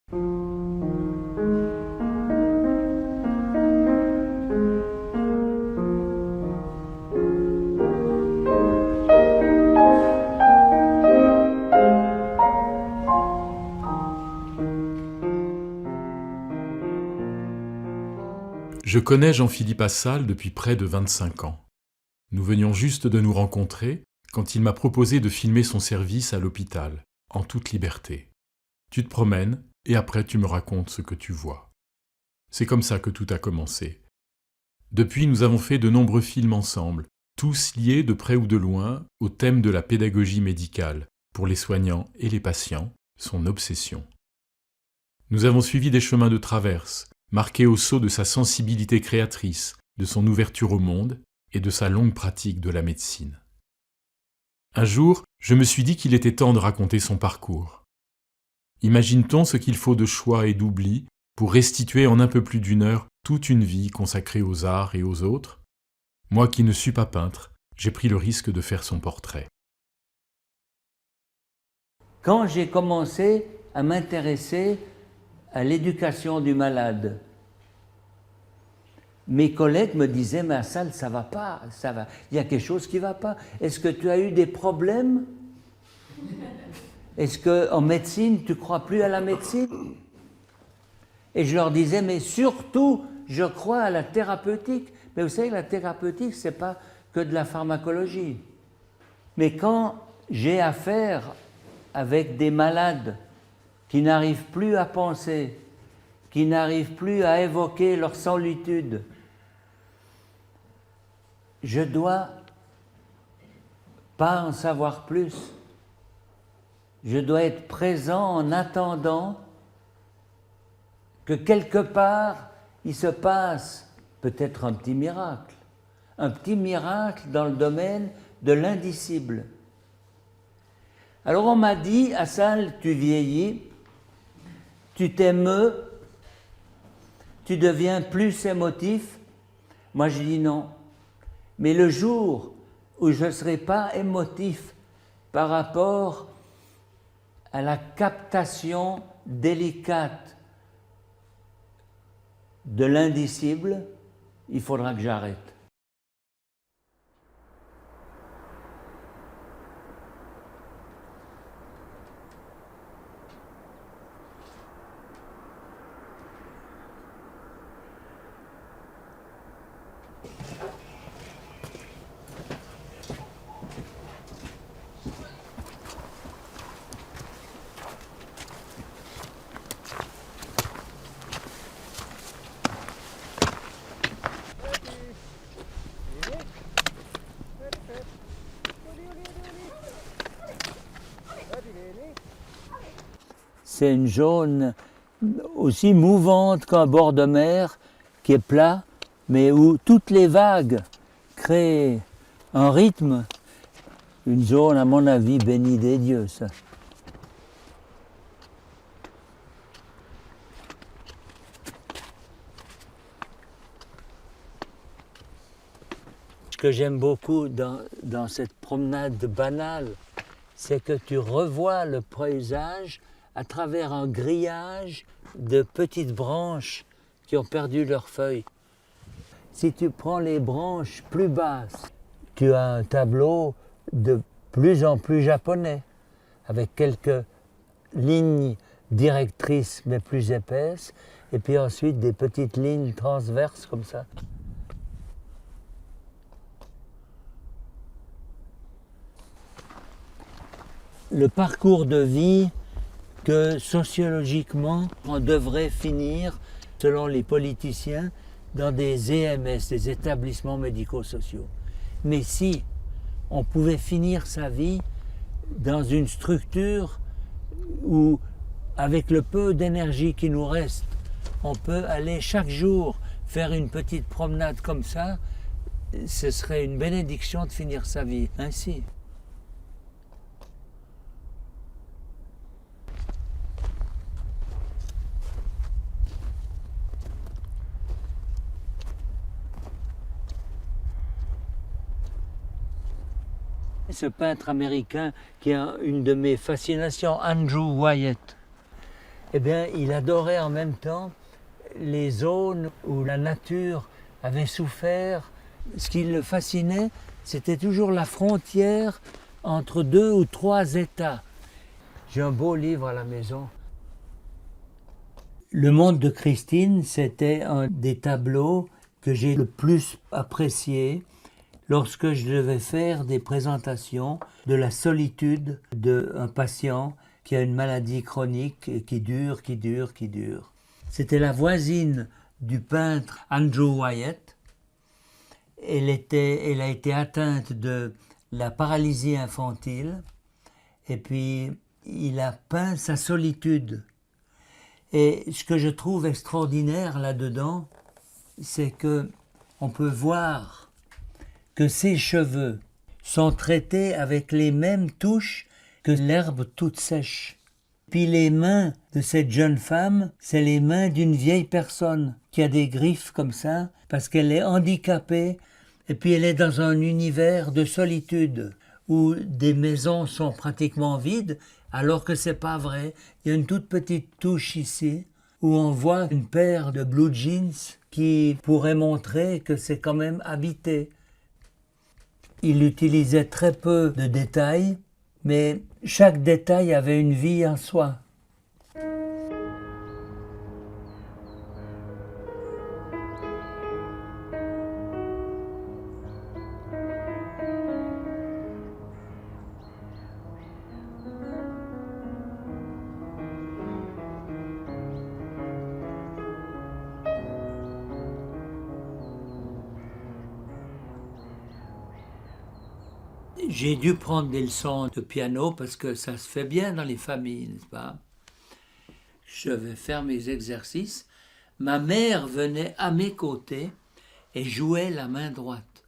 Je connais Jean-Philippe Assal depuis près de 25 ans. Nous venions juste de nous rencontrer quand il m'a proposé de filmer son service à l'hôpital, en toute liberté. Tu te promènes et après tu me racontes ce que tu vois. C'est comme ça que tout a commencé. Depuis, nous avons fait de nombreux films ensemble, tous liés de près ou de loin au thème de la pédagogie médicale, pour les soignants et les patients, son obsession. Nous avons suivi des chemins de traverse, marqués au sceau de sa sensibilité créatrice, de son ouverture au monde et de sa longue pratique de la médecine. Un jour, je me suis dit qu'il était temps de raconter son parcours. Imagine-t-on ce qu'il faut de choix et d'oubli pour restituer en un peu plus d'une heure toute une vie consacrée aux arts et aux autres? Moi qui ne suis pas peintre, j'ai pris le risque de faire son portrait. Quand j'ai commencé à m'intéresser à l'éducation du malade, mes collègues me disaient « mais Assal, ça va pas, ça va. Il y a quelque chose qui va pas. Est-ce que tu as eu des problèmes? Est-ce qu'en médecine, tu crois plus à la médecine ?» Et je leur disais « mais surtout, je crois à la thérapeutique. » Mais vous savez, la thérapeutique, ce n'est pas que de la pharmacologie. Mais quand j'ai affaire avec des malades qui n'arrivent plus à penser, qui n'arrivent plus à évoquer leur solitude, je dois pas en savoir plus. Je dois être présent en attendant que quelque part, il se passe peut-être un petit miracle dans le domaine de l'indicible. Alors on m'a dit, Assal, tu vieillis, tu t'émeus, tu deviens plus émotif. Moi je dis non. Mais le jour où je ne serai pas émotif par rapport à la captation délicate de l'indicible, il faudra que j'arrête. C'est une zone aussi mouvante qu'un bord de mer qui est plat, mais où toutes les vagues créent un rythme. Une zone, à mon avis, bénie des dieux, ça. Ce que j'aime beaucoup dans cette promenade banale, c'est que tu revois le paysage à travers un grillage de petites branches qui ont perdu leurs feuilles. Si tu prends les branches plus basses, tu as un tableau de plus en plus japonais, avec quelques lignes directrices mais plus épaisses, et puis ensuite des petites lignes transverses comme ça. Le parcours de vie que sociologiquement on devrait finir, selon les politiciens, dans des EMS, des établissements médico-sociaux. Mais si on pouvait finir sa vie dans une structure où, avec le peu d'énergie qui nous reste, on peut aller chaque jour faire une petite promenade comme ça, ce serait une bénédiction de finir sa vie ainsi. Ce peintre américain qui est une de mes fascinations, Andrew Wyatt, eh bien, il adorait en même temps les zones où la nature avait souffert. Ce qui le fascinait, c'était toujours la frontière entre 2 ou 3 États. J'ai un beau livre à la maison. Le monde de Christine, c'était un des tableaux que j'ai le plus apprécié lorsque je devais faire des présentations de la solitude d'un patient qui a une maladie chronique et qui dure. C'était la voisine du peintre Andrew Wyatt. Elle a été atteinte de la paralysie infantile et puis il a peint sa solitude. Et ce que je trouve extraordinaire là-dedans, c'est que on peut voir que ses cheveux sont traités avec les mêmes touches que l'herbe toute sèche. Puis les mains de cette jeune femme, c'est les mains d'une vieille personne qui a des griffes comme ça, parce qu'elle est handicapée, et puis elle est dans un univers de solitude, où des maisons sont pratiquement vides, alors que c'est pas vrai. Il y a une toute petite touche ici, où on voit une paire de blue jeans qui pourrait montrer que c'est quand même habité. Il utilisait très peu de détails, mais chaque détail avait une vie en soi. J'ai dû prendre des leçons de piano parce que ça se fait bien dans les familles, n'est-ce pas? Je vais faire mes exercices. Ma mère venait à mes côtés et jouait la main droite.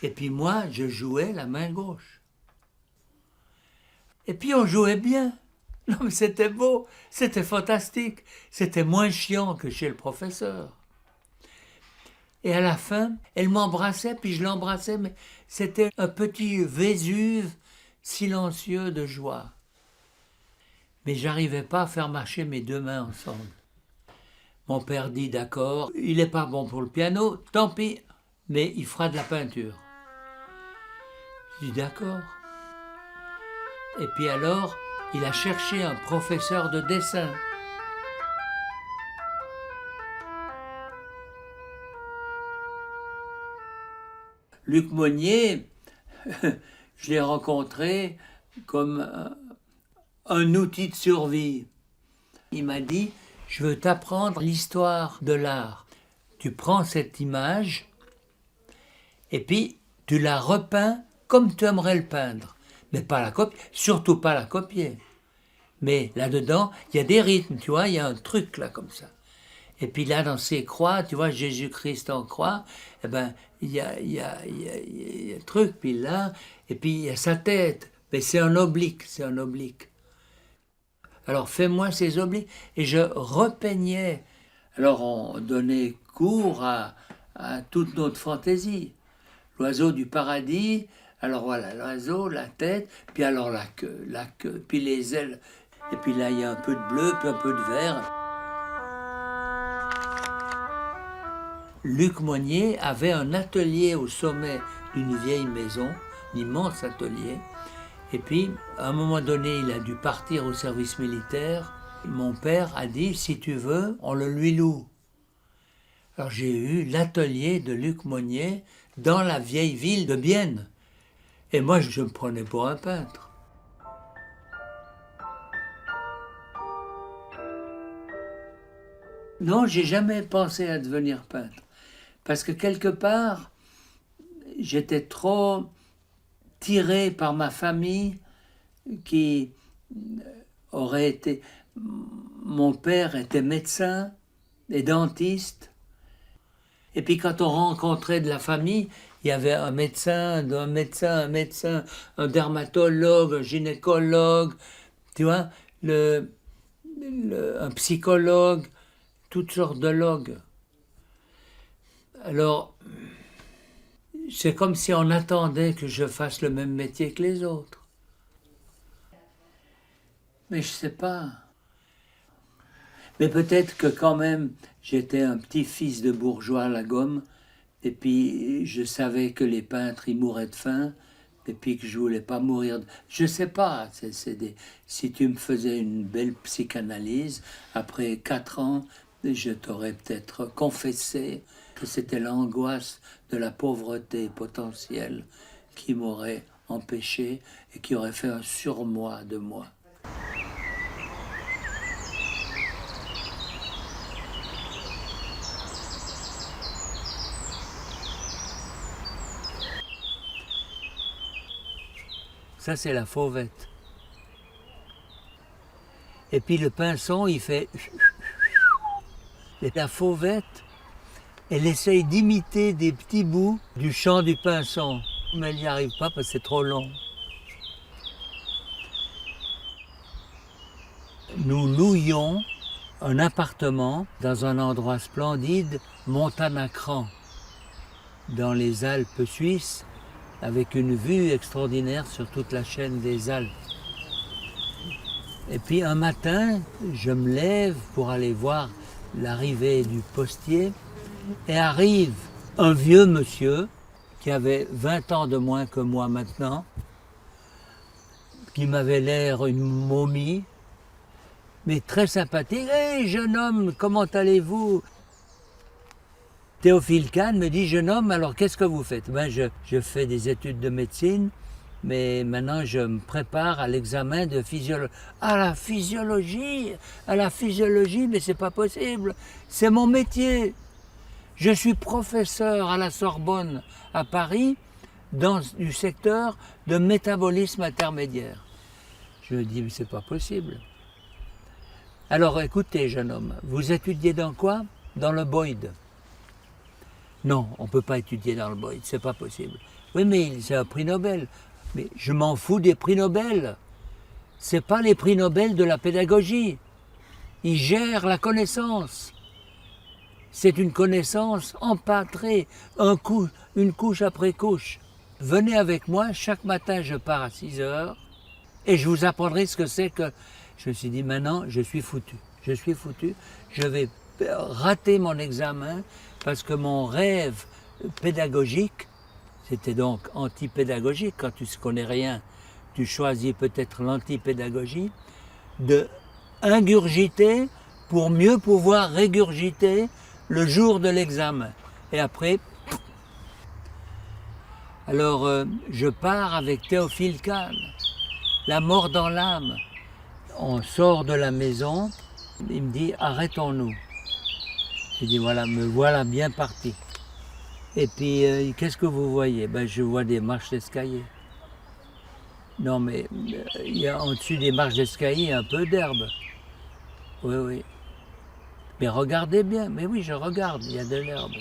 Et puis moi, je jouais la main gauche. Et puis on jouait bien. Non mais c'était beau, c'était fantastique. C'était moins chiant que chez le professeur. Et à la fin, elle m'embrassait, puis je l'embrassais, mais c'était un petit Vésuve silencieux de joie. Mais j'arrivais pas à faire marcher mes deux mains ensemble. Mon père dit d'accord, il n'est pas bon pour le piano, tant pis, mais il fera de la peinture. Je dis d'accord. Et puis alors, il a cherché un professeur de dessin. Luc Monnier, je l'ai rencontré comme un outil de survie. Il m'a dit, je veux t'apprendre l'histoire de l'art. Tu prends cette image et puis tu la repeins comme tu aimerais le peindre. Mais pas la copier, surtout pas la copier. Mais là-dedans, il y a des rythmes, tu vois, il y a un truc là comme ça. Et puis là, dans ces croix, tu vois, Jésus-Christ en croix, eh ben, il y a un truc, puis là, et puis il y a sa tête. Mais c'est un oblique. Alors fais-moi ces obliques. Et je repeignais. Alors on donnait cours à toute notre fantaisie. L'oiseau du paradis, alors voilà, l'oiseau, la tête, puis alors la queue, puis les ailes. Et puis là, il y a un peu de bleu, puis un peu de vert. Luc Monnier avait un atelier au sommet d'une vieille maison, un immense atelier. Et puis, à un moment donné, il a dû partir au service militaire. Mon père a dit, si tu veux, on le lui loue. Alors j'ai eu l'atelier de Luc Monnier dans la vieille ville de Bienne. Et moi, je me prenais pour un peintre. Non, j'ai jamais pensé à devenir peintre. Parce que quelque part, j'étais trop tiré par ma famille qui aurait été... Mon père était médecin et dentiste. Et puis quand on rencontrait de la famille, il y avait un médecin, un dermatologue, un gynécologue, tu vois, un psychologue, toutes sortes de logues. Alors, c'est comme si on attendait que je fasse le même métier que les autres. Mais je sais pas. Mais peut-être que quand même, j'étais un petit-fils de bourgeois à la gomme, et puis je savais que les peintres, ils mouraient de faim, et puis que je voulais pas mourir. Je sais pas, si tu me faisais une belle psychanalyse, après 4 ans, je t'aurais peut-être confessé que c'était l'angoisse de la pauvreté potentielle qui m'aurait empêché et qui aurait fait un surmoi de moi. Ça, c'est la fauvette. Et puis le pinson, il fait... Et la fauvette, elle essaye d'imiter des petits bouts du chant du pinson. Mais elle n'y arrive pas parce que c'est trop long. Nous louions un appartement dans un endroit splendide, Montanacran, dans les Alpes suisses, avec une vue extraordinaire sur toute la chaîne des Alpes. Et puis un matin, je me lève pour aller voir l'arrivée du postier et arrive un vieux monsieur qui avait 20 ans de moins que moi maintenant, qui m'avait l'air une momie, mais très sympathique. « Hé, jeune homme, comment allez-vous » Théophile Kahn me dit « Jeune homme, alors qu'est-ce que vous faites ?» Ben, je fais des études de médecine, mais maintenant je me prépare à l'examen de physiologie. À la physiologie, mais c'est pas possible, c'est mon métier. Je suis professeur à la Sorbonne, à Paris, du secteur de métabolisme intermédiaire. Je me dis, mais c'est pas possible. Alors écoutez, jeune homme, vous étudiez dans quoi? Dans le Boyd. Non, on ne peut pas étudier dans le Boyd, c'est pas possible. Oui, mais c'est un prix Nobel. Mais je m'en fous des prix Nobel. C'est pas les prix Nobel de la pédagogie. Ils gèrent la connaissance. C'est une connaissance empâtrée, une couche après couche. Venez avec moi, chaque matin je pars à 6 heures et je vous apprendrai ce que c'est que... Je me suis dit, maintenant je suis foutu. Je suis foutu, je vais rater mon examen parce que mon rêve pédagogique, c'était donc antipédagogique, quand tu ne connais rien, tu choisis peut-être l'antipédagogie, de ingurgiter pour mieux pouvoir régurgiter le jour de l'examen. Et après, alors je pars avec Théophile Kahn, la mort dans l'âme. On sort de la maison, il me dit arrêtons-nous. Je dis voilà, me voilà bien parti. Et puis qu'est-ce que vous voyez? Ben, je vois des marches d'escalier. Non mais il y a en dessus des marches d'escalier un peu d'herbe. Oui, oui. Mais regardez bien, mais oui, je regarde, il y a de l'herbe.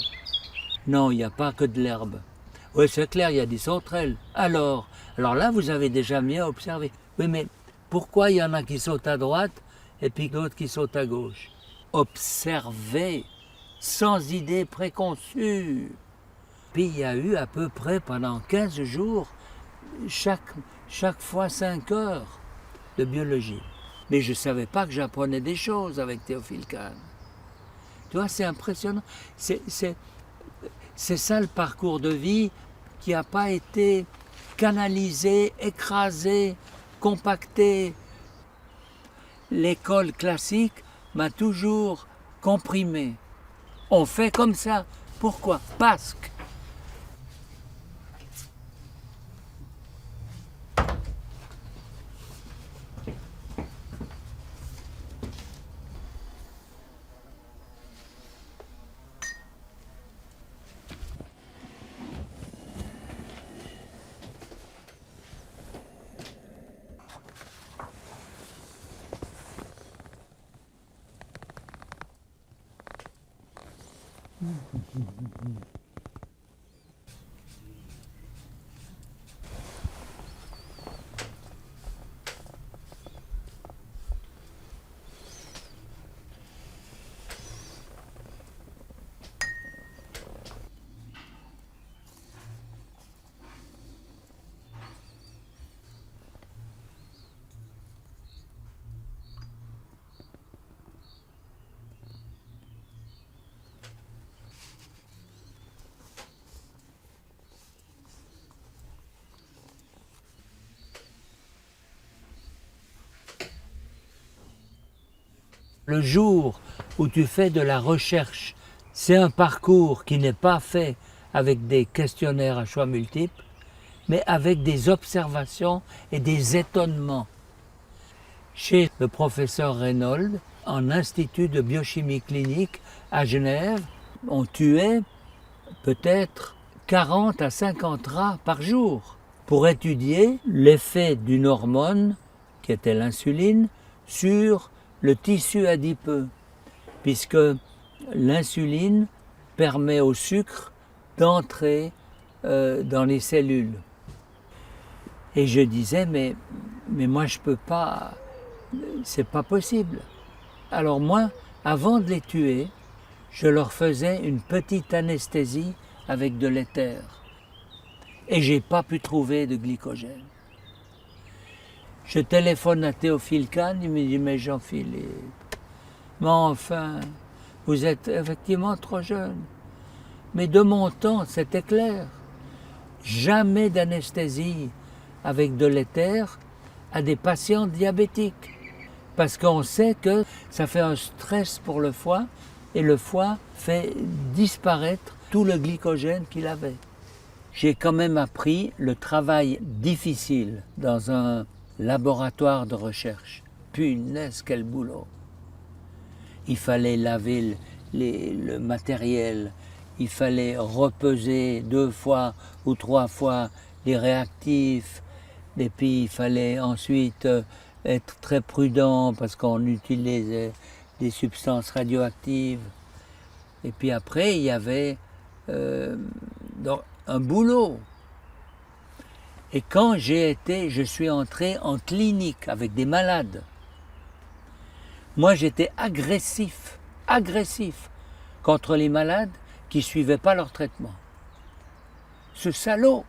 Non, il n'y a pas que de l'herbe. Oui, c'est clair, il y a des sauterelles. Alors là, vous avez déjà bien observé. Oui, mais pourquoi il y en a qui sautent à droite et puis d'autres qui sautent à gauche? Observez, sans idée préconçue. Puis il y a eu à peu près pendant 15 jours, chaque fois 5 heures de biologie. Mais je ne savais pas que j'apprenais des choses avec Théophile Kahn. Tu vois, c'est impressionnant. C'est ça le parcours de vie qui n'a pas été canalisé, écrasé, compacté. L'école classique m'a toujours comprimé. On fait comme ça. Pourquoi? Parce que. Le jour où tu fais de la recherche, c'est un parcours qui n'est pas fait avec des questionnaires à choix multiples, mais avec des observations et des étonnements. Chez le professeur Reynolds, en institut de biochimie clinique à Genève, on tuait peut-être 40 à 50 rats par jour pour étudier l'effet d'une hormone, qui était l'insuline, sur le tissu adipeux, puisque l'insuline permet au sucre d'entrer dans les cellules. Et je disais, mais moi je peux pas, c'est pas possible. Alors moi, avant de les tuer, je leur faisais une petite anesthésie avec de l'éther. Et j'ai pas pu trouver de glycogène. Je téléphone à Théophile Kahn, il me dit, mais Jean-Philippe, mais enfin, vous êtes effectivement trop jeune. Mais de mon temps, c'était clair. Jamais d'anesthésie avec de l'éther à des patients diabétiques. Parce qu'on sait que ça fait un stress pour le foie et le foie fait disparaître tout le glycogène qu'il avait. J'ai quand même appris le travail difficile dans un laboratoire de recherche. Punaise, quel boulot! Il fallait laver le matériel, il fallait repeser 2 fois ou 3 fois les réactifs, et puis il fallait ensuite être très prudent parce qu'on utilisait des substances radioactives. Et puis après, il y avait un boulot. Et quand je suis entré en clinique avec des malades. Moi, j'étais agressif contre les malades qui ne suivaient pas leur traitement. Ce salaud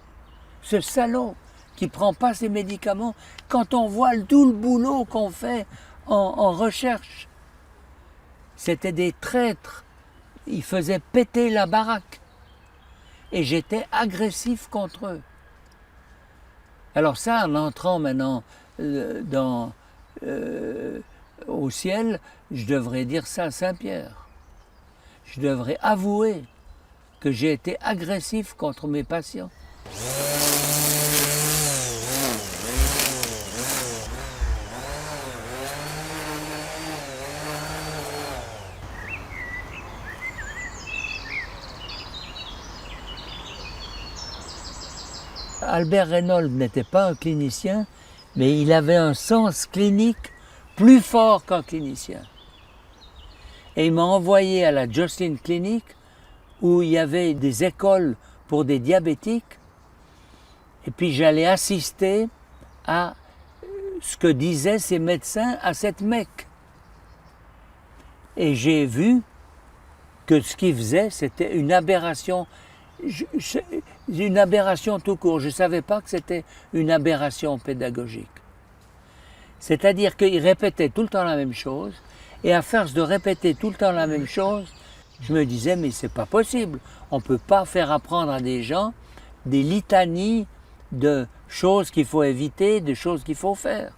qui ne prend pas ses médicaments, quand on voit tout le boulot qu'on fait en recherche, c'était des traîtres. Ils faisaient péter la baraque. Et j'étais agressif contre eux. Alors ça, en entrant maintenant au ciel, je devrais dire ça à Saint-Pierre. Je devrais avouer que j'ai été agressif contre mes patients. Albert Reynolds n'était pas un clinicien, mais il avait un sens clinique plus fort qu'un clinicien. Et il m'a envoyé à la Joslin Clinic, où il y avait des écoles pour des diabétiques, et puis j'allais assister à ce que disaient ces médecins à cette Mecque. Et j'ai vu que ce qu'ils faisaient, c'était une aberration. Une aberration tout court. Je ne savais pas que c'était une aberration pédagogique. C'est-à-dire qu'ils répétaient tout le temps la même chose, et à force de répéter tout le temps la même chose, je me disais, mais c'est pas possible. On ne peut pas faire apprendre à des gens des litanies de choses qu'il faut éviter, de choses qu'il faut faire.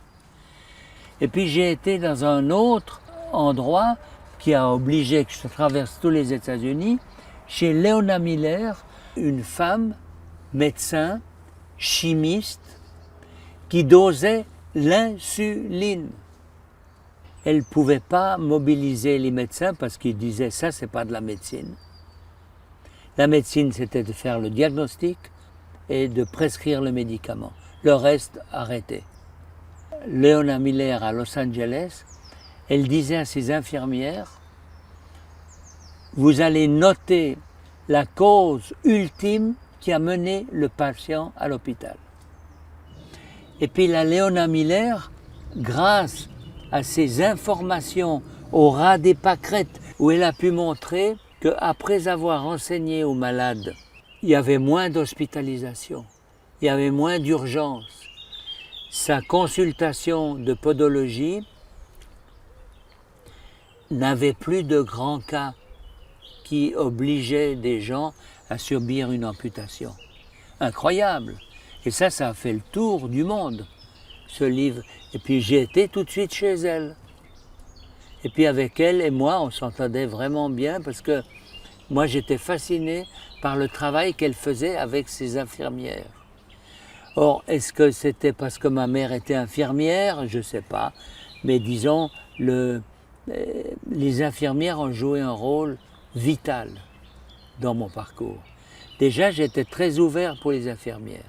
Et puis j'ai été dans un autre endroit qui a obligé que je traverse tous les États-Unis, chez Léona Miller, une femme, médecin, chimiste, qui dosait l'insuline. Elle ne pouvait pas mobiliser les médecins parce qu'ils disaient ça, c'est pas de la médecine. La médecine, c'était de faire le diagnostic et de prescrire le médicament. Le reste, arrêté. Léona Miller à Los Angeles, elle disait à ses infirmières, vous allez noter la cause ultime qui a mené le patient à l'hôpital. Et puis la Léona Miller, grâce à ses informations au ras des pâquerettes, où elle a pu montrer qu'après avoir enseigné aux malades, il y avait moins d'hospitalisation, il y avait moins d'urgence. Sa consultation de podologie n'avait plus de grands cas qui obligeaient des gens à subir une amputation. Incroyable! Et ça a fait le tour du monde, ce livre. Et puis j'ai été tout de suite chez elle. Et puis avec elle et moi, on s'entendait vraiment bien parce que moi, j'étais fasciné par le travail qu'elle faisait avec ses infirmières. Or, est-ce que c'était parce que ma mère était infirmière? Je ne sais pas. Mais disons, les infirmières ont joué un rôle vital dans mon parcours. Déjà, j'étais très ouvert pour les infirmières.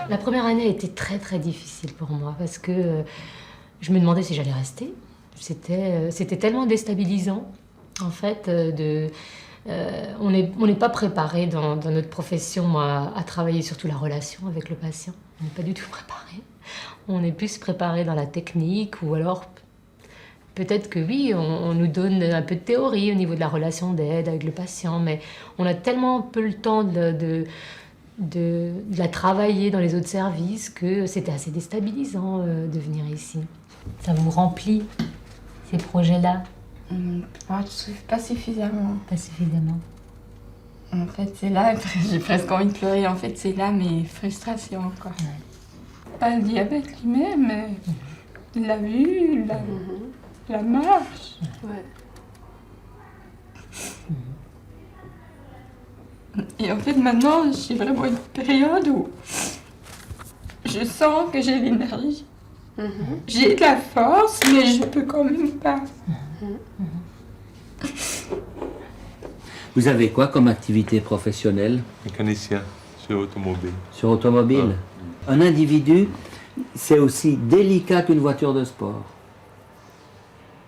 La première année a été très très difficile pour moi parce que je me demandais si j'allais rester. C'était tellement déstabilisant en fait. On n'est pas préparé dans notre profession moi, à travailler surtout la relation avec le patient. On n'est pas du tout préparé. On est plus préparé dans la technique ou alors peut-être que oui, on nous donne un peu de théorie au niveau de la relation d'aide avec le patient, mais on a tellement peu le temps de la travailler dans les autres services que c'était assez déstabilisant de venir ici. Ça vous remplit, ces projets-là? Pas suffisamment. Pas suffisamment. En fait, c'est là, j'ai presque envie de pleurer, en fait, c'est là mes frustrations, quoi. Ouais. Pas le diabète lui-même, mais la vue, la marche. Ouais. Et en fait, maintenant, j'ai vraiment une période où je sens que j'ai l'énergie. J'ai de la force, mais je peux quand même pas. Vous avez quoi comme activité professionnelle? Mécanicien sur automobile. Sur automobile? Un individu, c'est aussi délicat qu'une voiture de sport.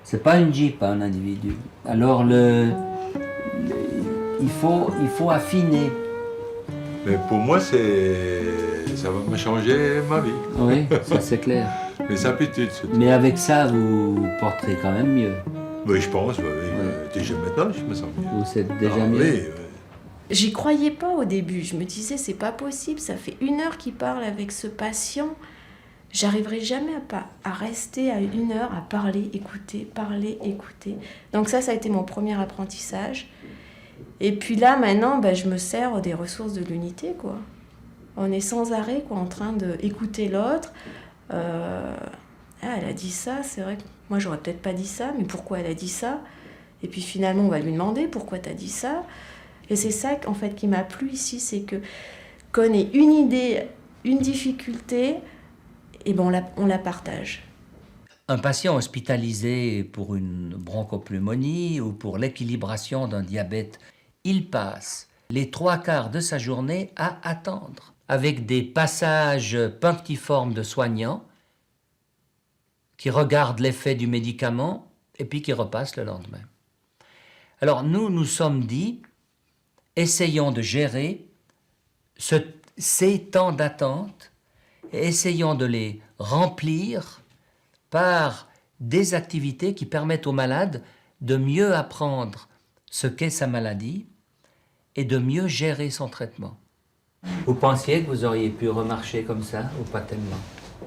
C'est pas une Jeep, un individu. Alors il faut affiner. Mais pour moi, ça va me changer ma vie. Oui, ça c'est clair. Les habitudes, surtout. Mais avec ça, vous porterez quand même mieux. Oui, je pense, oui. Déjà maintenant, je me sens bien. Vous êtes déjà Ah, mieux. oui. J'y croyais pas au début. Je me disais, c'est pas possible. Ça fait 1 heure qu'il parle avec ce patient. J'arriverai jamais à rester à 1 heure à parler, écouter. Donc ça a été mon premier apprentissage. Et puis là, maintenant, je me sers des ressources de l'unité, quoi. On est sans arrêt, quoi, en train d'écouter l'autre. Elle a dit ça, c'est vrai que moi, j'aurais peut-être pas dit ça, mais pourquoi elle a dit ça? Et puis finalement, on va lui demander pourquoi tu as dit ça. Et c'est ça, en fait, qui m'a plu ici, c'est que qu'on ait une idée, une difficulté, et on la partage. Un patient hospitalisé pour une bronchopneumonie ou pour l'équilibration d'un diabète, il passe les 3/4 de sa journée à attendre, avec des passages punctiformes de soignants qui regardent l'effet du médicament et puis qui repassent le lendemain. Alors nous sommes dit, essayons de gérer ces temps d'attente et essayons de les remplir par des activités qui permettent au malade de mieux apprendre ce qu'est sa maladie et de mieux gérer son traitement. Vous pensiez que vous auriez pu remarcher comme ça ou pas tellement?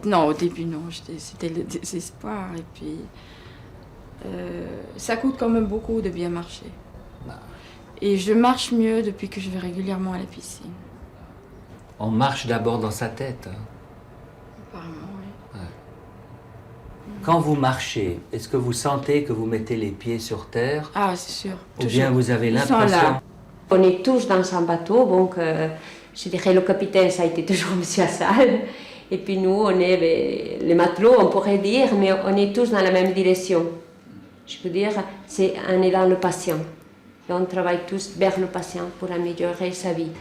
Non, au début, non. C'était le désespoir. Et puis, ça coûte quand même beaucoup de bien marcher. Et je marche mieux depuis que je vais régulièrement à la piscine. On marche d'abord dans sa tête. Hein. Apparemment, oui. Ouais. Quand vous marchez, est-ce que vous sentez que vous mettez les pieds sur terre? Ah, c'est sûr. Ou bien vous avez Ils sont l'impression... là. On est tous dans un bateau, donc je dirais le capitaine, ça a été toujours M. Assal. Et puis nous, on est les matelots, on pourrait dire, mais on est tous dans la même direction. Je veux dire, on est dans le patient. Et on travaille tous vers le patient pour améliorer sa vie.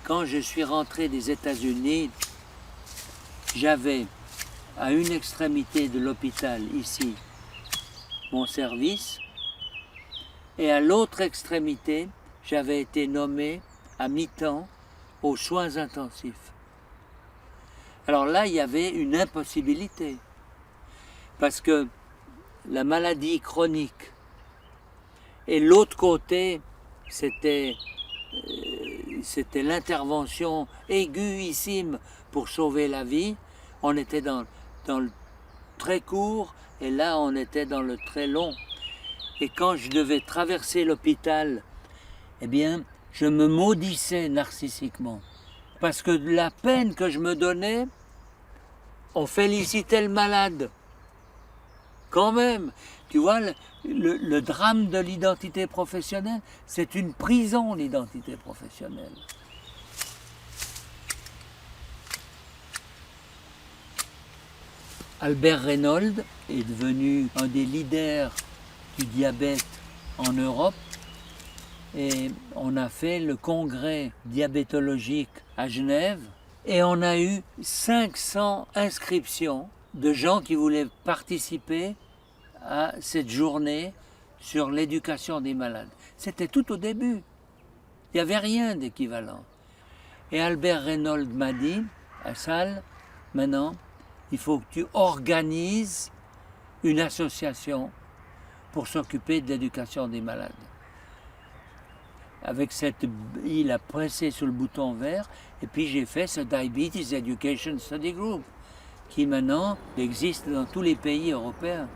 Quand je suis rentré des États-Unis, j'avais à une extrémité de l'hôpital, ici, mon service, et à l'autre extrémité, j'avais été nommé à mi-temps aux soins intensifs. Alors là, il y avait une impossibilité, parce que la maladie chronique, et l'autre côté, c'était c'était l'intervention aiguïssime pour sauver la vie. On était dans le très court et là on était dans le très long. Et quand je devais traverser l'hôpital, eh bien, je me maudissais narcissiquement. Parce que de la peine que je me donnais, on félicitait le malade. Quand même, tu vois, le drame de l'identité professionnelle, c'est une prison, l'identité professionnelle. Albert Reynolds est devenu un des leaders du diabète en Europe et on a fait le congrès diabétologique à Genève et on a eu 500 inscriptions de gens qui voulaient participer à cette journée sur l'éducation des malades. C'était tout au début. Il n'y avait rien d'équivalent. Et Albert Reynolds m'a dit, à Salles, maintenant, il faut que tu organises une association pour s'occuper de l'éducation des malades. Il a pressé sur le bouton vert et puis j'ai fait ce Diabetes Education Study Group qui maintenant existe dans tous les pays européens.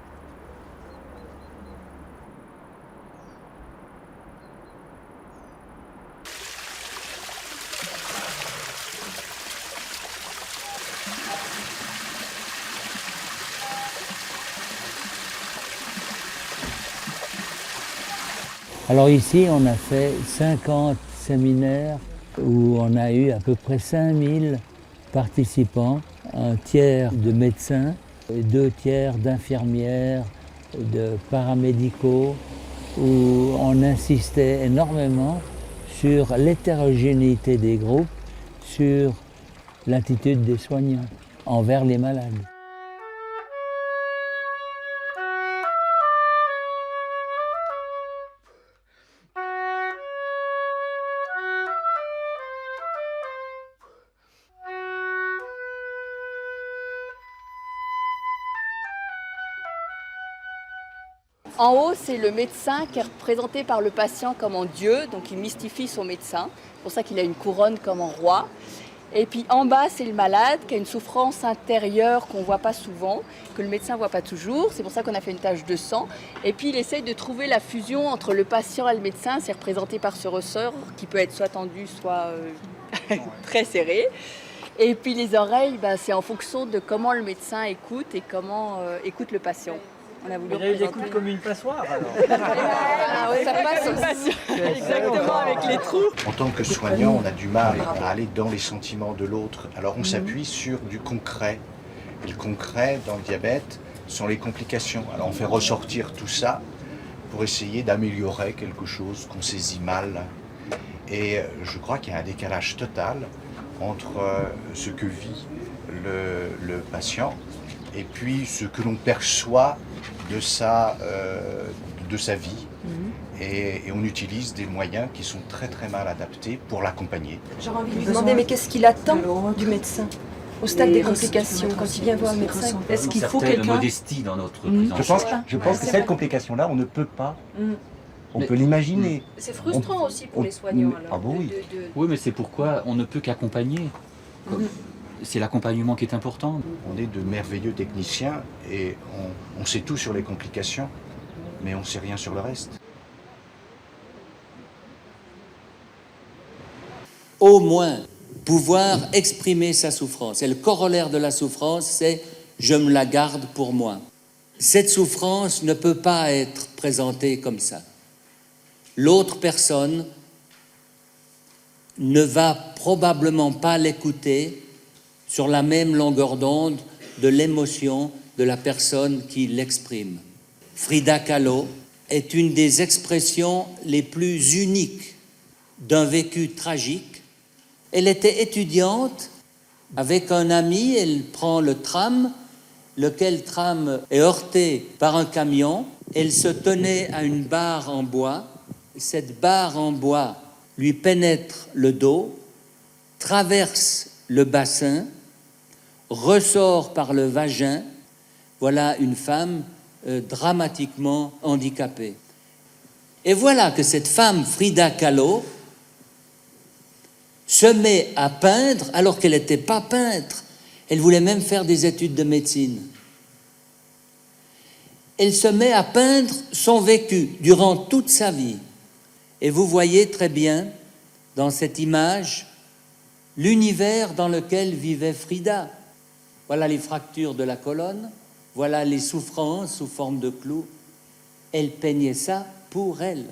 Alors ici, on a fait 50 séminaires où on a eu à peu près 5000 participants, un tiers de médecins, 2 tiers d'infirmières, de paramédicaux, où on insistait énormément sur l'hétérogénéité des groupes, sur l'attitude des soignants envers les malades. En haut, c'est le médecin qui est représenté par le patient comme en Dieu, donc il mystifie son médecin. C'est pour ça qu'il a une couronne comme en roi. Et puis en bas, c'est le malade qui a une souffrance intérieure qu'on ne voit pas souvent, que le médecin ne voit pas toujours. C'est pour ça qu'on a fait une tache de sang. Et puis il essaye de trouver la fusion entre le patient et le médecin. C'est représenté par ce ressort qui peut être soit tendu, soit très serré. Et puis les oreilles, c'est en fonction de comment le médecin écoute et comment écoute le patient. On a voulu il écoute comme une passoire alors. Ça passe aussi. Exactement, avec les trous. En tant que soignant, on a du mal à aller dans les sentiments de l'autre. Alors on s'appuie sur du concret. Et le concret, dans le diabète, sont les complications. Alors on fait ressortir tout ça pour essayer d'améliorer quelque chose qu'on saisit mal. Et je crois qu'il y a un décalage total entre ce que vit le patient et puis ce que l'on perçoit de sa vie. Et on utilise des moyens qui sont très très mal adaptés pour l'accompagner. J'aurais envie de lui demander, mais qu'est-ce qu'il attend du médecin au stade des complications, quand il vient voir le médecin? Est-ce qu'il faut quelqu'un de modestie dans notre prise en charge? Je pense que cette complication-là, on ne peut pas. On peut l'imaginer. C'est frustrant aussi pour les soignants. Alors, ah bon, oui. Oui, mais c'est pourquoi on ne peut qu'accompagner. C'est l'accompagnement qui est important. On est de merveilleux techniciens et on sait tout sur les complications, mais on ne sait rien sur le reste. Au moins, pouvoir exprimer sa souffrance. Et le corollaire de la souffrance, c'est « je me la garde pour moi ». Cette souffrance ne peut pas être présentée comme ça. L'autre personne ne va probablement pas l'écouter sur la même longueur d'onde de l'émotion de la personne qui l'exprime. Frida Kahlo est une des expressions les plus uniques d'un vécu tragique. Elle était étudiante avec un ami, elle prend le tram, lequel tram est heurté par un camion. Elle se tenait à une barre en bois. Cette barre en bois lui pénètre le dos, traverse le bassin, ressort par le vagin. Voilà une femme dramatiquement handicapée. Et voilà que cette femme, Frida Kahlo, se met à peindre alors qu'elle n'était pas peintre. Elle voulait même faire des études de médecine. Elle se met à peindre son vécu durant toute sa vie. Et vous voyez très bien dans cette image l'univers dans lequel vivait Frida. Voilà les fractures de la colonne, voilà les souffrances sous forme de clous. Elle peignait ça pour elle.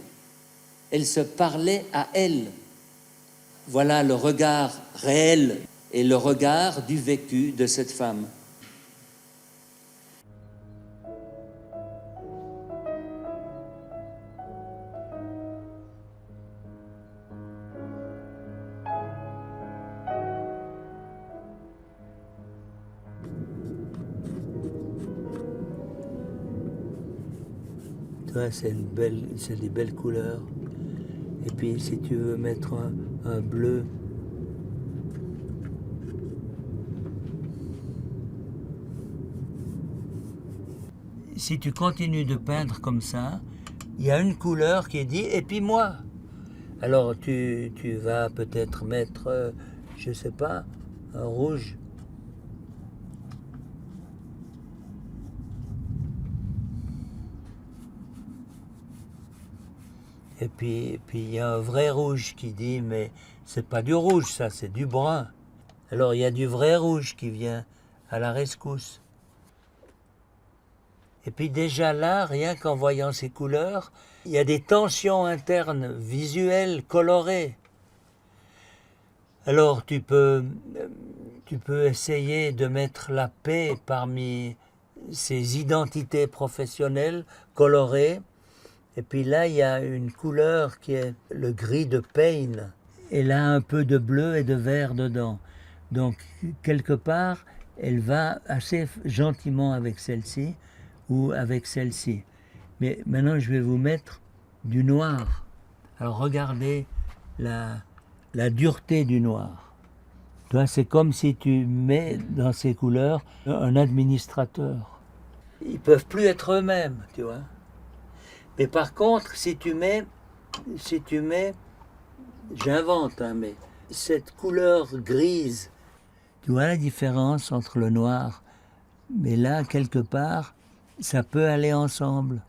Elle se parlait à elle. Voilà le regard réel et le regard du vécu de cette femme. C'est des belles couleurs. Et puis si tu veux mettre un bleu, si tu continues de peindre comme ça, il y a une couleur qui est dit et puis moi. Alors tu vas peut-être mettre, je sais pas, un rouge. Et puis il y a un vrai rouge qui dit, mais c'est pas du rouge ça, c'est du brun. Alors il y a du vrai rouge qui vient à la rescousse. Et puis déjà là, rien qu'en voyant ces couleurs, il y a des tensions internes visuelles colorées. Alors tu peux essayer de mettre la paix parmi ces identités professionnelles colorées. Et puis là, il y a une couleur qui est le gris de Payne. Et là, un peu de bleu et de vert dedans. Donc, quelque part, elle va assez gentiment avec celle-ci ou avec celle-ci. Mais maintenant, je vais vous mettre du noir. Alors, regardez la dureté du noir. C'est comme si tu mets dans ces couleurs un administrateur. Ils ne peuvent plus être eux-mêmes, tu vois. Mais par contre, si tu mets, j'invente, hein, mais cette couleur grise, tu vois la différence entre le noir, mais là, quelque part, ça peut aller ensemble.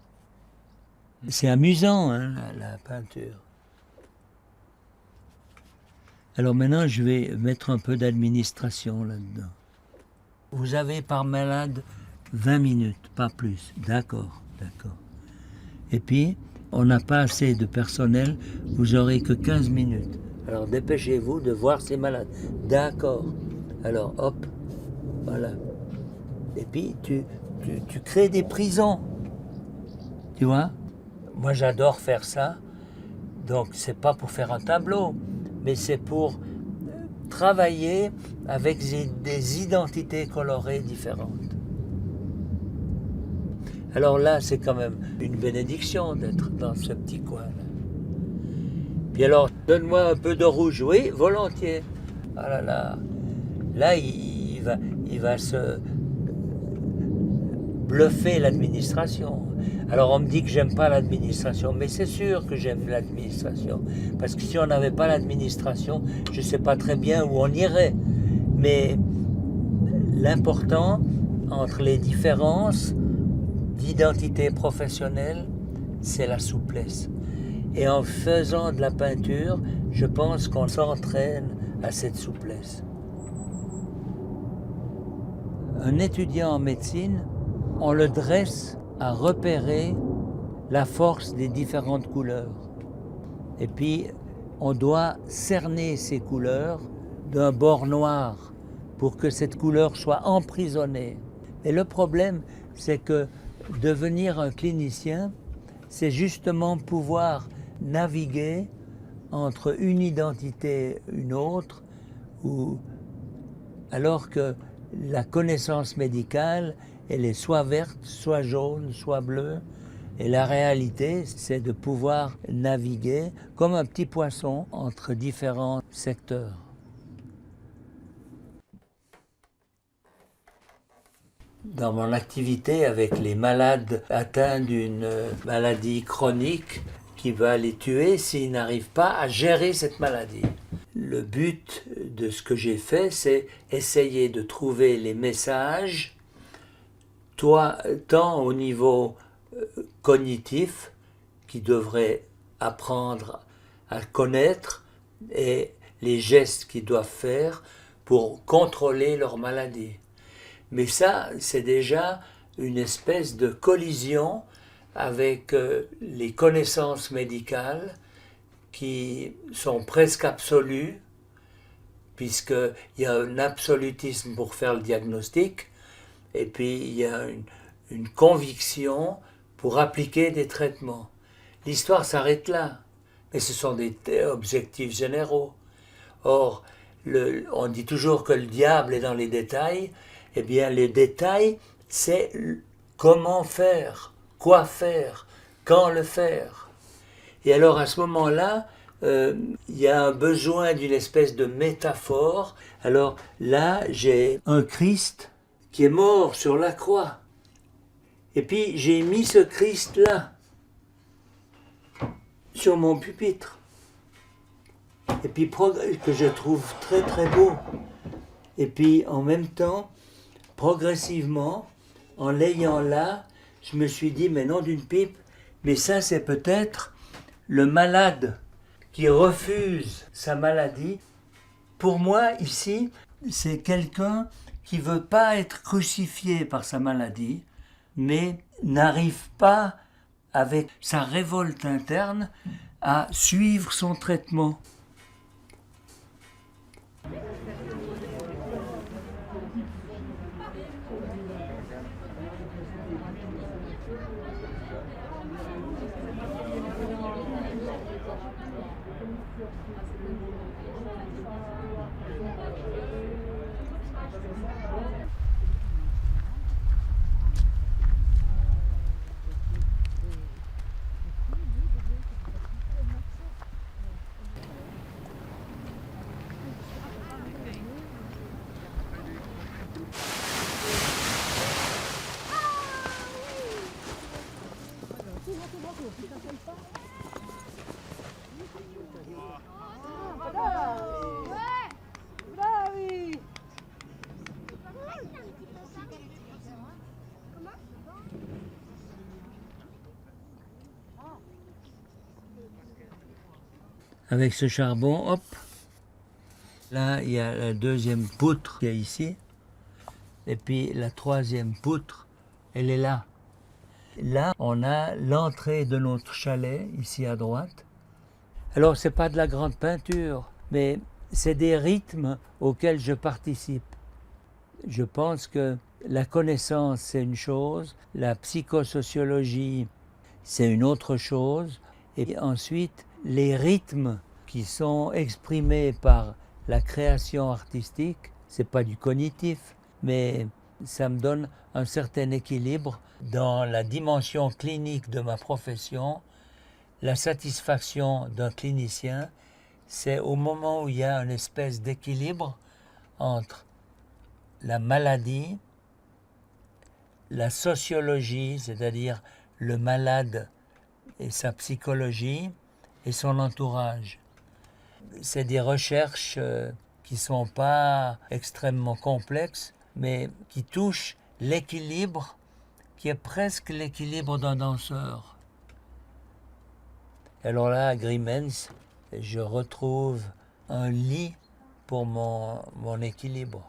C'est amusant, hein, la peinture. Alors maintenant, je vais mettre un peu d'administration là-dedans. Vous avez par malade 20 minutes, pas plus. D'accord, d'accord. Et puis, on n'a pas assez de personnel, vous aurez que 15 minutes. Alors dépêchez-vous de voir ces malades. D'accord. Alors hop, voilà. Et puis tu crées des prisons. Tu vois? Moi j'adore faire ça. Donc c'est pas pour faire un tableau, mais c'est pour travailler avec des identités colorées différentes. Alors là, c'est quand même une bénédiction d'être dans ce petit coin-là. Puis alors, donne-moi un peu de rouge. Oui, volontiers. Ah là là. Là, il va se bluffer l'administration. Alors on me dit que j'aime pas l'administration, mais c'est sûr que j'aime l'administration. Parce que si on n'avait pas l'administration, je sais pas très bien où on irait. Mais l'important entre les différences d'identité professionnelle, c'est la souplesse. Et en faisant de la peinture, je pense qu'on s'entraîne à cette souplesse. Un étudiant en médecine, on le dresse à repérer la force des différentes couleurs. Et puis, on doit cerner ces couleurs d'un bord noir pour que cette couleur soit emprisonnée. Et le problème, c'est que devenir un clinicien, c'est justement pouvoir naviguer entre une identité et une autre, alors que la connaissance médicale, elle est soit verte, soit jaune, soit bleue. Et la réalité, c'est de pouvoir naviguer comme un petit poisson entre différents secteurs. Dans mon activité avec les malades atteints d'une maladie chronique qui va les tuer s'ils n'arrivent pas à gérer cette maladie. le but de ce que j'ai fait, c'est essayer de trouver les messages, tant au niveau cognitif, qui devrait apprendre à connaître, et les gestes qu'ils doivent faire pour contrôler leur maladie. Mais ça, c'est déjà une espèce de collision avec les connaissances médicales qui sont presque absolues, puisqu'il y a un absolutisme pour faire le diagnostic, et puis il y a une conviction pour appliquer des traitements. L'histoire s'arrête là, mais ce sont des objectifs généraux. Or, on dit toujours que le diable est dans les détails. Eh bien, les détails, c'est comment faire, quoi faire, quand le faire. Et alors, à ce moment-là, il y a un besoin d'une espèce de métaphore. Alors là, j'ai un Christ qui est mort sur la croix. Et puis, j'ai mis ce Christ-là sur mon pupitre. Et puis, que je trouve très très beau. Et puis, en même temps, progressivement, en l'ayant là, je me suis dit, mais non d'une pipe, mais ça c'est peut-être le malade qui refuse sa maladie. Pour moi, ici, c'est quelqu'un qui ne veut pas être crucifié par sa maladie, mais n'arrive pas, avec sa révolte interne, à suivre son traitement. Avec ce charbon, hop, là il y a la deuxième poutre qui est ici, et puis la troisième poutre, elle est là. Là, on a l'entrée de notre chalet, ici à droite. Alors, ce n'est pas de la grande peinture, mais c'est des rythmes auxquels je participe. Je pense que la connaissance, c'est une chose, la psychosociologie, c'est une autre chose, et ensuite, les rythmes qui sont exprimés par la création artistique, c'est pas du cognitif, mais ça me donne un certain équilibre dans la dimension clinique de ma profession. La satisfaction d'un clinicien, c'est au moment où il y a une espèce d'équilibre entre la maladie, la sociologie, c'est-à-dire le malade et sa psychologie, et son entourage. C'est des recherches qui ne sont pas extrêmement complexes, mais qui touchent l'équilibre qui est presque l'équilibre d'un danseur. Alors là, à Grimmens, je retrouve un lit pour mon équilibre.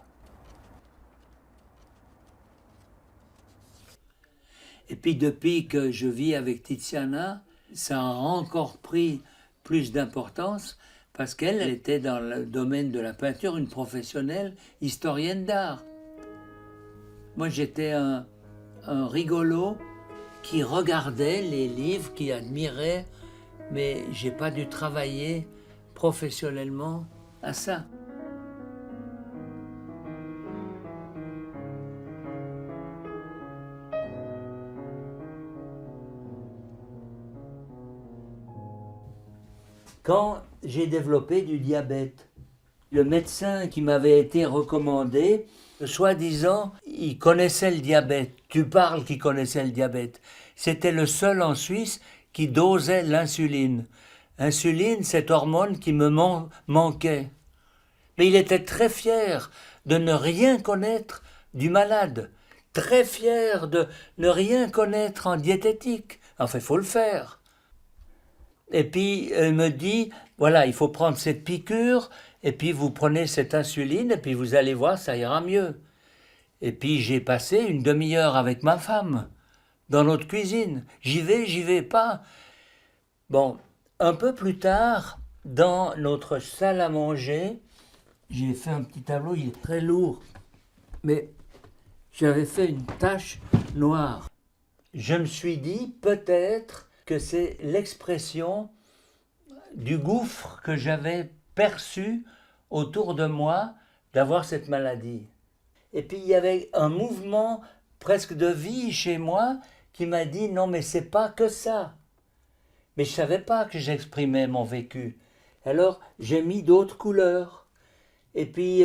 Et puis depuis que je vis avec Tiziana, ça a encore pris plus d'importance parce qu'elle était dans le domaine de la peinture une professionnelle historienne d'art. Moi, j'étais un rigolo qui regardait les livres, qui admirait, mais j'ai pas dû travailler professionnellement à ça. Quand j'ai développé du diabète, le médecin qui m'avait été recommandé, soi-disant, il connaissait le diabète. Tu parles qu'il connaissait le diabète. C'était le seul en Suisse qui dosait l'insuline. insuline, cette hormone qui me manquait. Mais il était très fier de ne rien connaître du malade, très fier de ne rien connaître en diététique. Enfin, il faut le faire. Et puis, il me dit, voilà, il faut prendre cette piqûre, et puis vous prenez cette insuline, et puis vous allez voir, ça ira mieux. Et puis, j'ai passé une demi-heure avec ma femme, dans notre cuisine. J'y vais pas. Bon, un peu plus tard, dans notre salle à manger, j'ai fait un petit tableau, il est très lourd, mais j'avais fait une tache noire. Je me suis dit, peut-être que c'est l'expression du gouffre que j'avais perçu autour de moi d'avoir cette maladie. Et puis il y avait un mouvement presque de vie chez moi qui m'a dit, non mais c'est pas que ça. Mais je ne savais pas que j'exprimais mon vécu. Alors j'ai mis d'autres couleurs. Et puis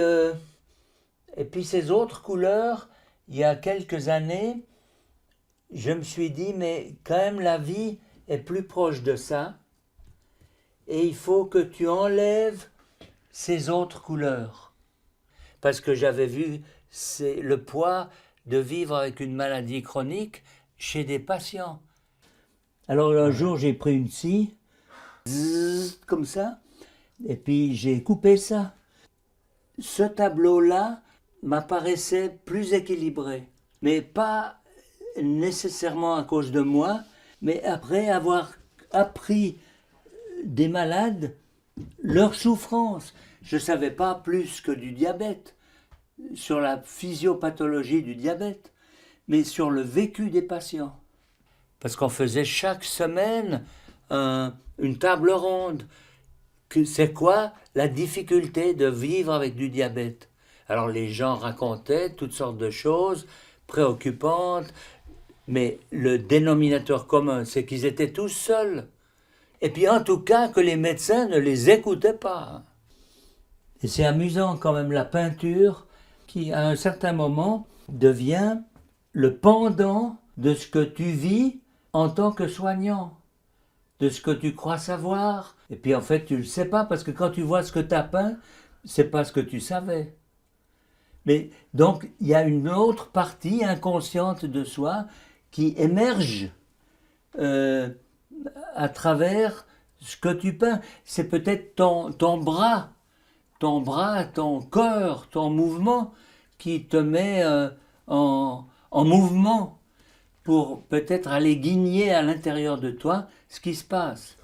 ces autres couleurs, il y a quelques années, je me suis dit, mais quand même la vie est plus proche de ça. Et il faut que tu enlèves ces autres couleurs. Parce que j'avais vu le poids de vivre avec une maladie chronique chez des patients. Alors un jour, j'ai pris une scie, comme ça, et puis j'ai coupé ça. Ce tableau-là m'apparaissait plus équilibré, mais pas nécessairement à cause de moi, mais après avoir appris des malades leur souffrance. Je ne savais pas plus que du diabète, sur la physiopathologie du diabète, mais sur le vécu des patients. Parce qu'on faisait chaque semaine une table ronde. C'est quoi la difficulté de vivre avec du diabète? Alors les gens racontaient toutes sortes de choses préoccupantes, mais le dénominateur commun, c'est qu'ils étaient tous seuls. Et puis en tout cas que les médecins ne les écoutaient pas. Et c'est amusant quand même la peinture qui à un certain moment devient le pendant de ce que tu vis en tant que soignant, de ce que tu crois savoir. Et puis en fait tu ne le sais pas parce que quand tu vois ce que tu as peint, c'est pas ce que tu savais. Mais donc il y a une autre partie inconsciente de soi qui émerge à travers ce que tu peins. C'est peut-être ton bras, ton corps, ton mouvement qui te met en mouvement pour peut-être aller guigner à l'intérieur de toi ce qui se passe.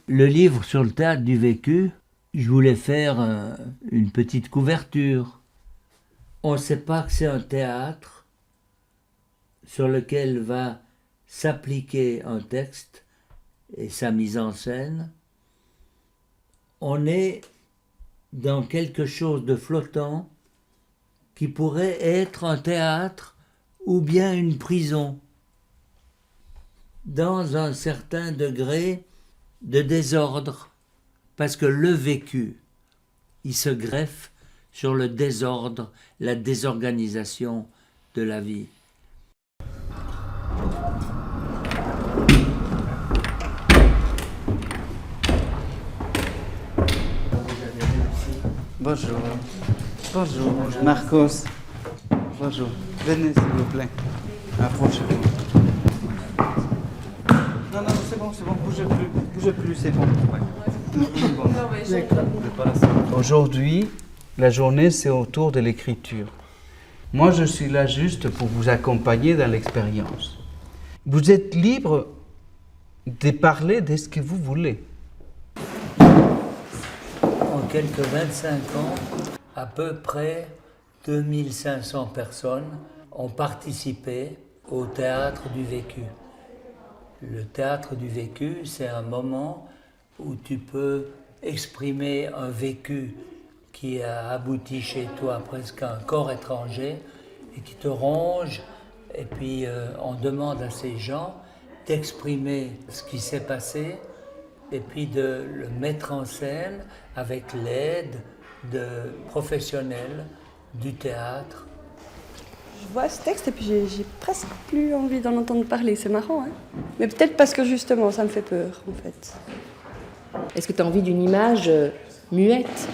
Le livre sur le théâtre du vécu, je voulais faire une petite couverture. On ne sait pas que c'est un théâtre sur lequel va s'appliquer un texte et sa mise en scène. On est dans quelque chose de flottant qui pourrait être un théâtre ou bien une prison, dans un certain degré de désordre, parce que le vécu, il se greffe sur le désordre, la désorganisation de la vie. Bonjour. Bonjour, Marcos. Bonjour. Venez, s'il vous plaît. Approchez-vous. Non, c'est bon, bougez plus, c'est bon. Aujourd'hui, la journée, c'est autour de l'écriture. Moi, je suis là juste pour vous accompagner dans l'expérience. Vous êtes libre de parler de ce que vous voulez. En quelques 25 ans, à peu près 2500 personnes ont participé au théâtre du vécu. Le théâtre du vécu, c'est un moment où tu peux exprimer un vécu qui a abouti chez toi presque à un corps étranger et qui te ronge. Et puis on demande à ces gens d'exprimer ce qui s'est passé et puis de le mettre en scène avec l'aide de professionnels du théâtre. Je vois ce texte et puis j'ai presque plus envie d'en entendre parler, c'est marrant, hein. Mais peut-être parce que justement, ça me fait peur, en fait. Est-ce que tu as envie d'une image muette?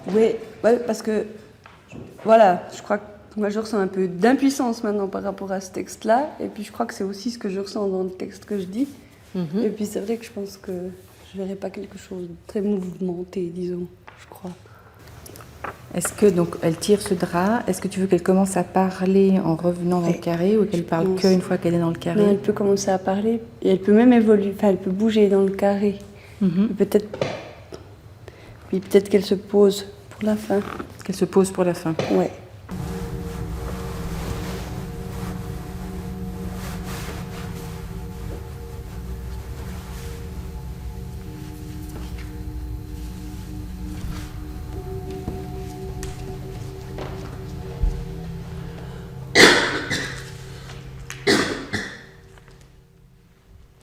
Oui, ouais, parce que, voilà, je crois que moi je ressens un peu d'impuissance maintenant par rapport à ce texte-là, et puis je crois que c'est aussi ce que je ressens dans le texte que je dis. Et puis c'est vrai que je pense que je verrai pas quelque chose de très mouvementé, disons, je crois. Est-ce que, donc, elle tire ce drap, est-ce que tu veux qu'elle commence à parler en revenant dans le carré, ou qu'elle parle qu'une fois qu'elle est dans le carré? Non, elle peut commencer à parler, et elle peut même évoluer, enfin elle peut bouger dans le carré. Peut-être qu'elle se pose pour la fin. Qu'elle se pose pour la fin. Ouais.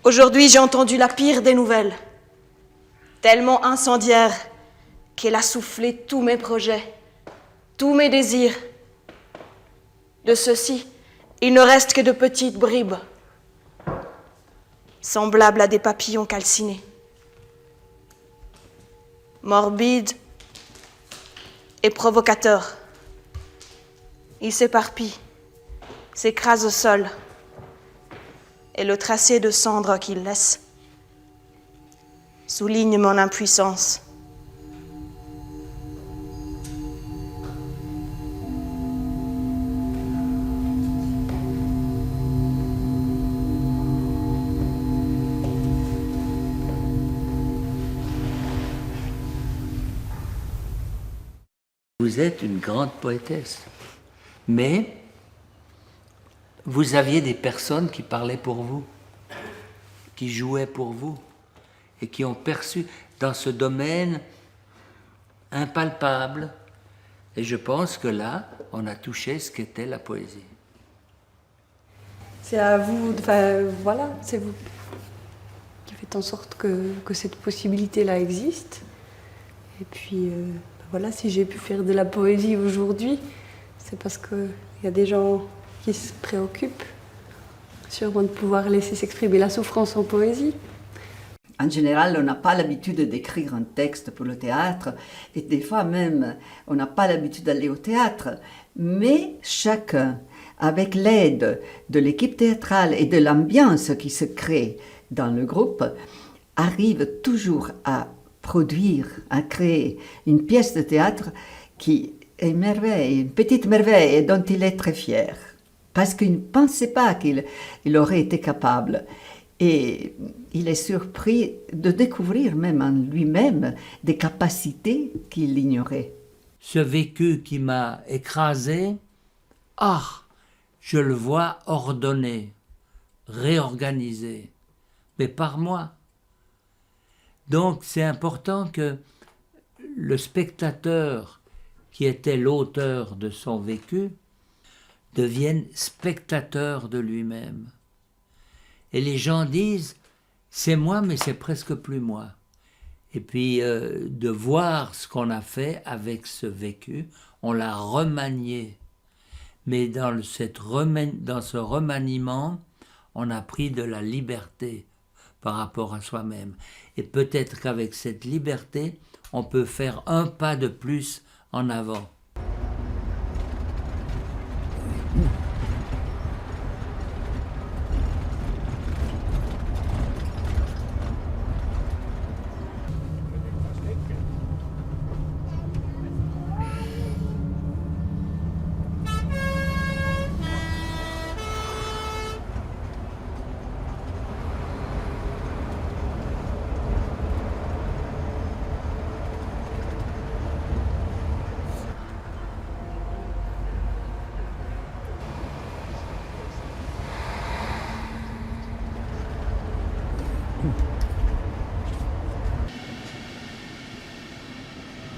Aujourd'hui, j'ai entendu la pire des nouvelles, tellement incendiaire qu'elle a soufflé tous mes projets, tous mes désirs. De ceux-ci, il ne reste que de petites bribes, semblables à des papillons calcinés, morbides et provocateurs. Ils s'éparpillent, s'écrasent au sol, et le tracé de cendres qu'il laisse souligne mon impuissance. Vous êtes une grande poétesse, mais vous aviez des personnes qui parlaient pour vous, qui jouaient pour vous, et qui ont perçu dans ce domaine impalpable. Et je pense que là, on a touché ce qu'était la poésie. C'est à vous, enfin voilà, c'est vous qui faites en sorte que cette possibilité-là existe. Et puis voilà, si j'ai pu faire de la poésie aujourd'hui, c'est parce qu'il y a des gens qui se préoccupent sûrement de pouvoir laisser s'exprimer la souffrance en poésie. En général, on n'a pas l'habitude d'écrire un texte pour le théâtre, et des fois même, on n'a pas l'habitude d'aller au théâtre. Mais chacun, avec l'aide de l'équipe théâtrale et de l'ambiance qui se crée dans le groupe, arrive toujours à produire, à créer une pièce de théâtre qui est une petite merveille et dont il est très fier. Parce qu'il ne pensait pas qu'il aurait été capable. Et il est surpris de découvrir même en lui-même des capacités qu'il ignorait. Ce vécu qui m'a écrasé, je le vois ordonné, réorganisé, mais par moi. Donc c'est important que le spectateur, qui était l'auteur de son vécu, devienne spectateur de lui-même. Et les gens disent, c'est moi, mais c'est presque plus moi. Et puis de voir ce qu'on a fait avec ce vécu, on l'a remanié. Mais dans ce remaniement, on a pris de la liberté par rapport à soi-même. Et peut-être qu'avec cette liberté, on peut faire un pas de plus en avant.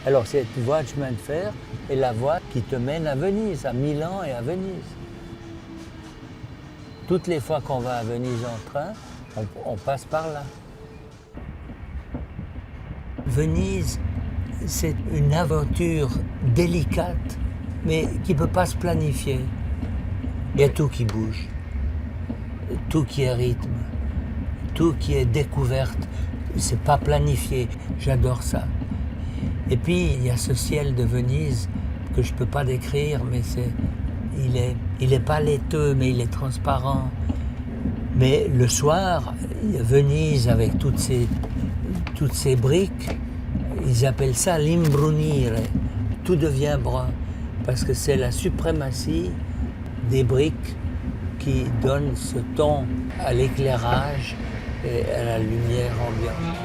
Alors cette voie de chemin de fer est la voie qui te mène à Venise, à Milan et à Venise. Toutes les fois qu'on va à Venise en train, on passe par là. Venise, c'est une aventure délicate, mais qui ne peut pas se planifier. Il y a tout qui bouge, tout qui est rythme, tout qui est découverte. C'est pas planifié. J'adore ça. Et puis, il y a ce ciel de Venise que je ne peux pas décrire, mais il est pas laiteux, mais il est transparent. Mais le soir, Venise, avec toutes ces briques, ils appellent ça l'imbrunire. Tout devient brun, parce que c'est la suprématie des briques qui donnent ce ton à l'éclairage et à la lumière ambiante.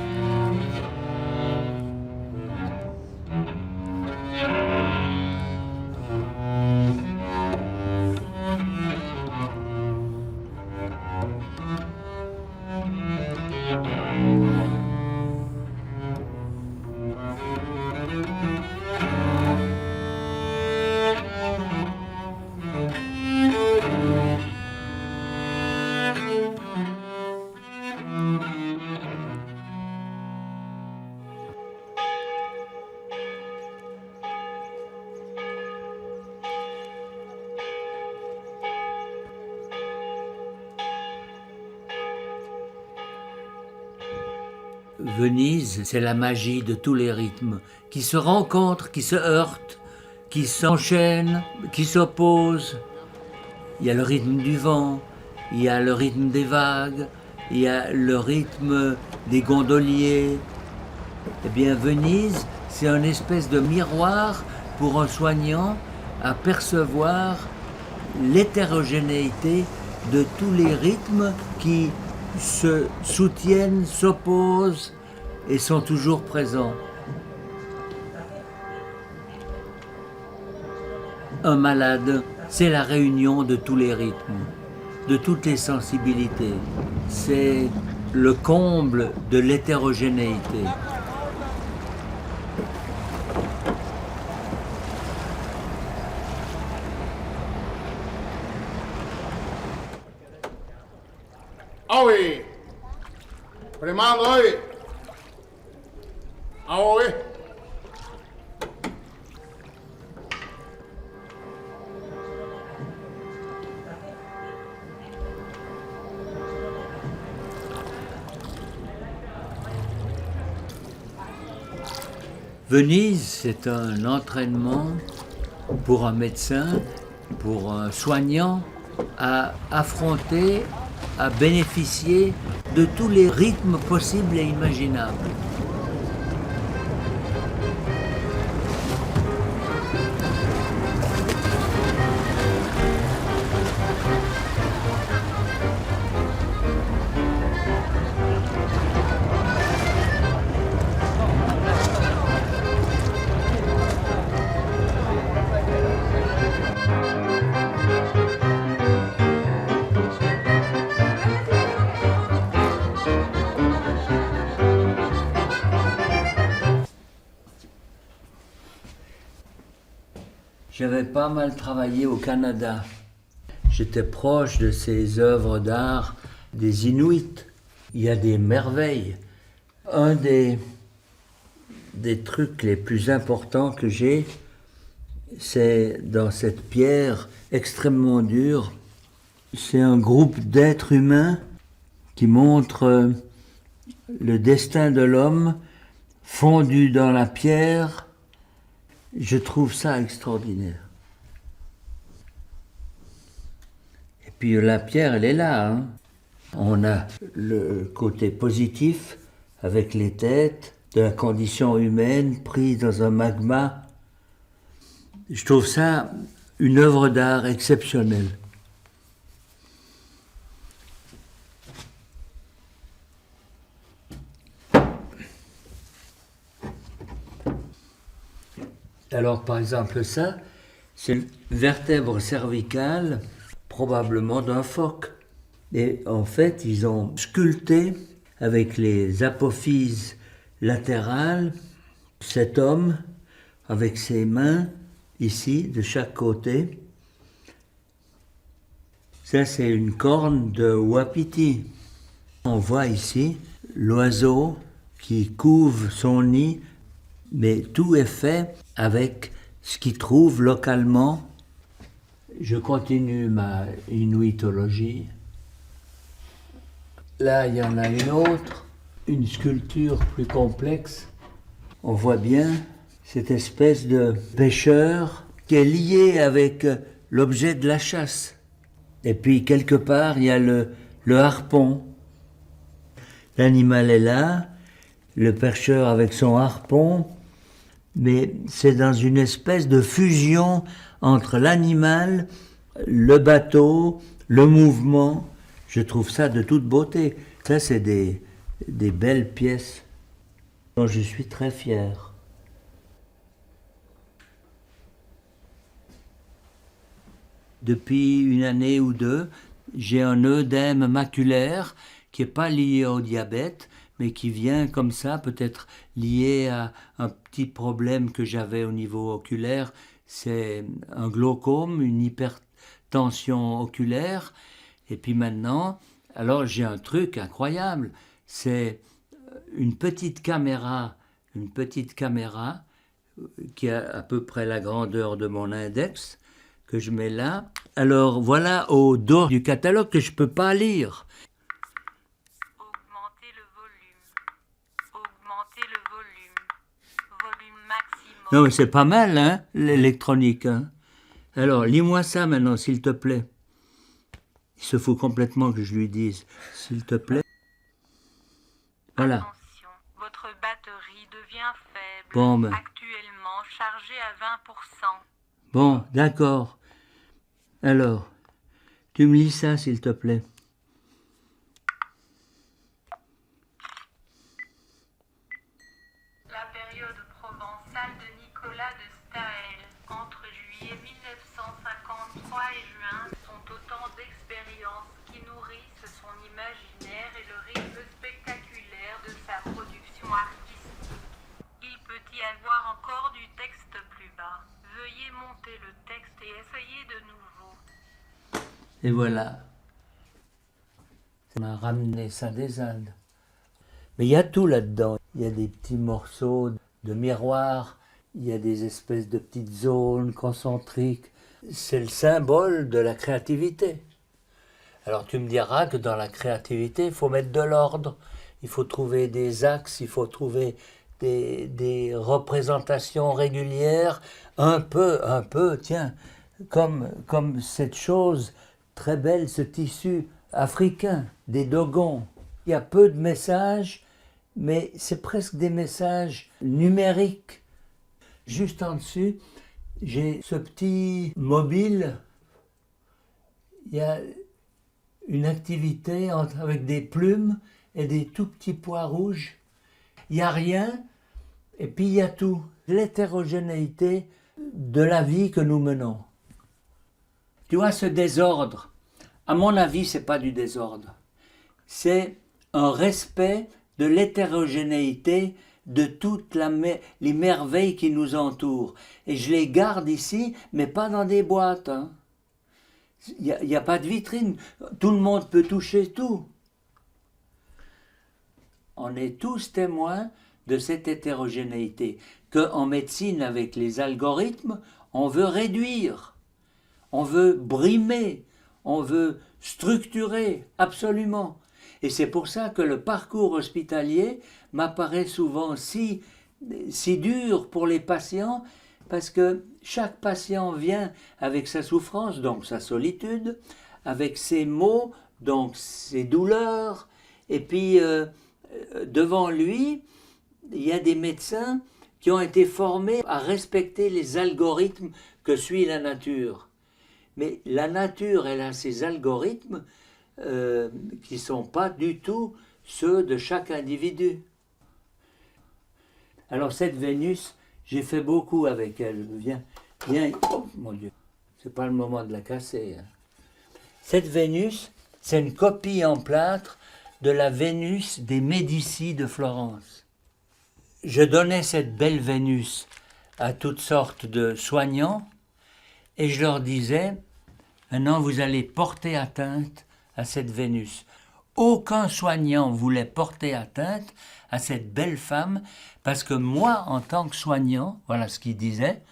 Venise, c'est la magie de tous les rythmes qui se rencontrent, qui se heurtent, qui s'enchaînent, qui s'opposent. Il y a le rythme du vent, il y a le rythme des vagues, il y a le rythme des gondoliers. Eh bien, Venise, c'est une espèce de miroir pour un soignant à percevoir l'hétérogénéité de tous les rythmes qui se soutiennent, s'opposent et sont toujours présents. Un malade, c'est la réunion de tous les rythmes, de toutes les sensibilités. C'est le comble de l'hétérogénéité. Ah oui, primando hoy. Ah oui. Venise, c'est un entraînement pour un médecin, pour un soignant, à affronter, à bénéficier de tous les rythmes possibles et imaginables. J'avais pas mal travaillé au Canada. J'étais proche de ces œuvres d'art des Inuits. Il y a des merveilles. Un des trucs les plus importants que j'ai, c'est dans cette pierre extrêmement dure. C'est un groupe d'êtres humains qui montre le destin de l'homme fondu dans la pierre. Je trouve ça extraordinaire. Et puis la pierre, elle est là. Hein. On a le côté positif avec les têtes de la condition humaine prise dans un magma. Je trouve ça une œuvre d'art exceptionnelle. Alors, par exemple, ça, c'est une vertèbre cervicale, probablement d'un phoque. Et en fait, ils ont sculpté avec les apophyses latérales cet homme avec ses mains ici, de chaque côté. Ça, c'est une corne de wapiti. On voit ici l'oiseau qui couve son nid, mais tout est fait avec ce qu'il trouve localement. Je continue ma inuitologie. Là, il y en a une autre, une sculpture plus complexe. On voit bien cette espèce de pêcheur qui est lié avec l'objet de la chasse. Et puis, quelque part, il y a le harpon. L'animal est là, le pêcheur avec son harpon, mais c'est dans une espèce de fusion entre l'animal, le bateau, le mouvement. Je trouve ça de toute beauté. Ça, c'est des belles pièces dont je suis très fier. Depuis une année ou deux, j'ai un œdème maculaire qui n'est pas lié au diabète, mais qui vient comme ça, peut-être lié à un petit problème que j'avais au niveau oculaire. C'est un glaucome, une hypertension oculaire. Et puis maintenant, alors j'ai un truc incroyable, c'est une petite caméra qui a à peu près la grandeur de mon index, que je mets là. Alors voilà au dos du catalogue que je ne peux pas lire. Non, mais c'est pas mal, hein, l'électronique. Hein. Alors, lis-moi ça maintenant, s'il te plaît. Il se fout complètement que je lui dise, s'il te plaît. Voilà. Attention, votre batterie devient faible. Bon, ben. Actuellement chargée à 20%. Bon, d'accord. Alors, tu me lis ça, s'il te plaît. La période provençale de Nicolas de Staël, entre juillet 1953 et juin, sont autant d'expériences qui nourrissent son imaginaire et le rythme spectaculaire de sa production artistique. Il peut y avoir encore du texte plus bas. Veuillez monter le texte et essayer de nouveau. Et voilà. On a ramené ça des Indes. Mais il y a tout là-dedans. Il y a des petits morceaux de miroirs, il y a des espèces de petites zones concentriques. C'est le symbole de la créativité. Alors tu me diras que dans la créativité, il faut mettre de l'ordre, il faut trouver des axes, il faut trouver des représentations régulières, un peu, tiens, comme cette chose très belle, ce tissu africain, des dogons. Il y a peu de messages, mais c'est presque des messages numériques. Juste en dessus, j'ai ce petit mobile. Il y a une activité avec des plumes et des tout petits pois rouges. Il n'y a rien, et puis il y a tout. L'hétérogénéité de la vie que nous menons. Tu vois, ce désordre, à mon avis, ce n'est pas du désordre. C'est un respect de l'hétérogénéité de toutes les merveilles qui nous entourent. Et je les garde ici, mais pas dans des boîtes. Hein. Il n'y a pas de vitrine. Tout le monde peut toucher tout. On est tous témoins de cette hétérogénéité qu'en médecine, avec les algorithmes, on veut réduire, on veut brimer, on veut structurer, absolument. Et c'est pour ça que le parcours hospitalier m'apparaît souvent si dur pour les patients, parce que chaque patient vient avec sa souffrance, donc sa solitude, avec ses maux, donc ses douleurs, et puis devant lui, il y a des médecins qui ont été formés à respecter les algorithmes que suit la nature. Mais la nature, elle a ses algorithmes qui ne sont pas du tout ceux de chaque individu. Alors cette Vénus, j'ai fait beaucoup avec elle. Viens, oh mon Dieu, c'est pas le moment de la casser. Hein. Cette Vénus, c'est une copie en plâtre de la Vénus des Médicis de Florence. Je donnais cette belle Vénus à toutes sortes de soignants et je leur disais, maintenant vous allez porter atteinte à cette Vénus. aucun soignant voulait porter atteinte à cette belle femme, parce que moi, en tant que soignant, voilà ce qu'il disait,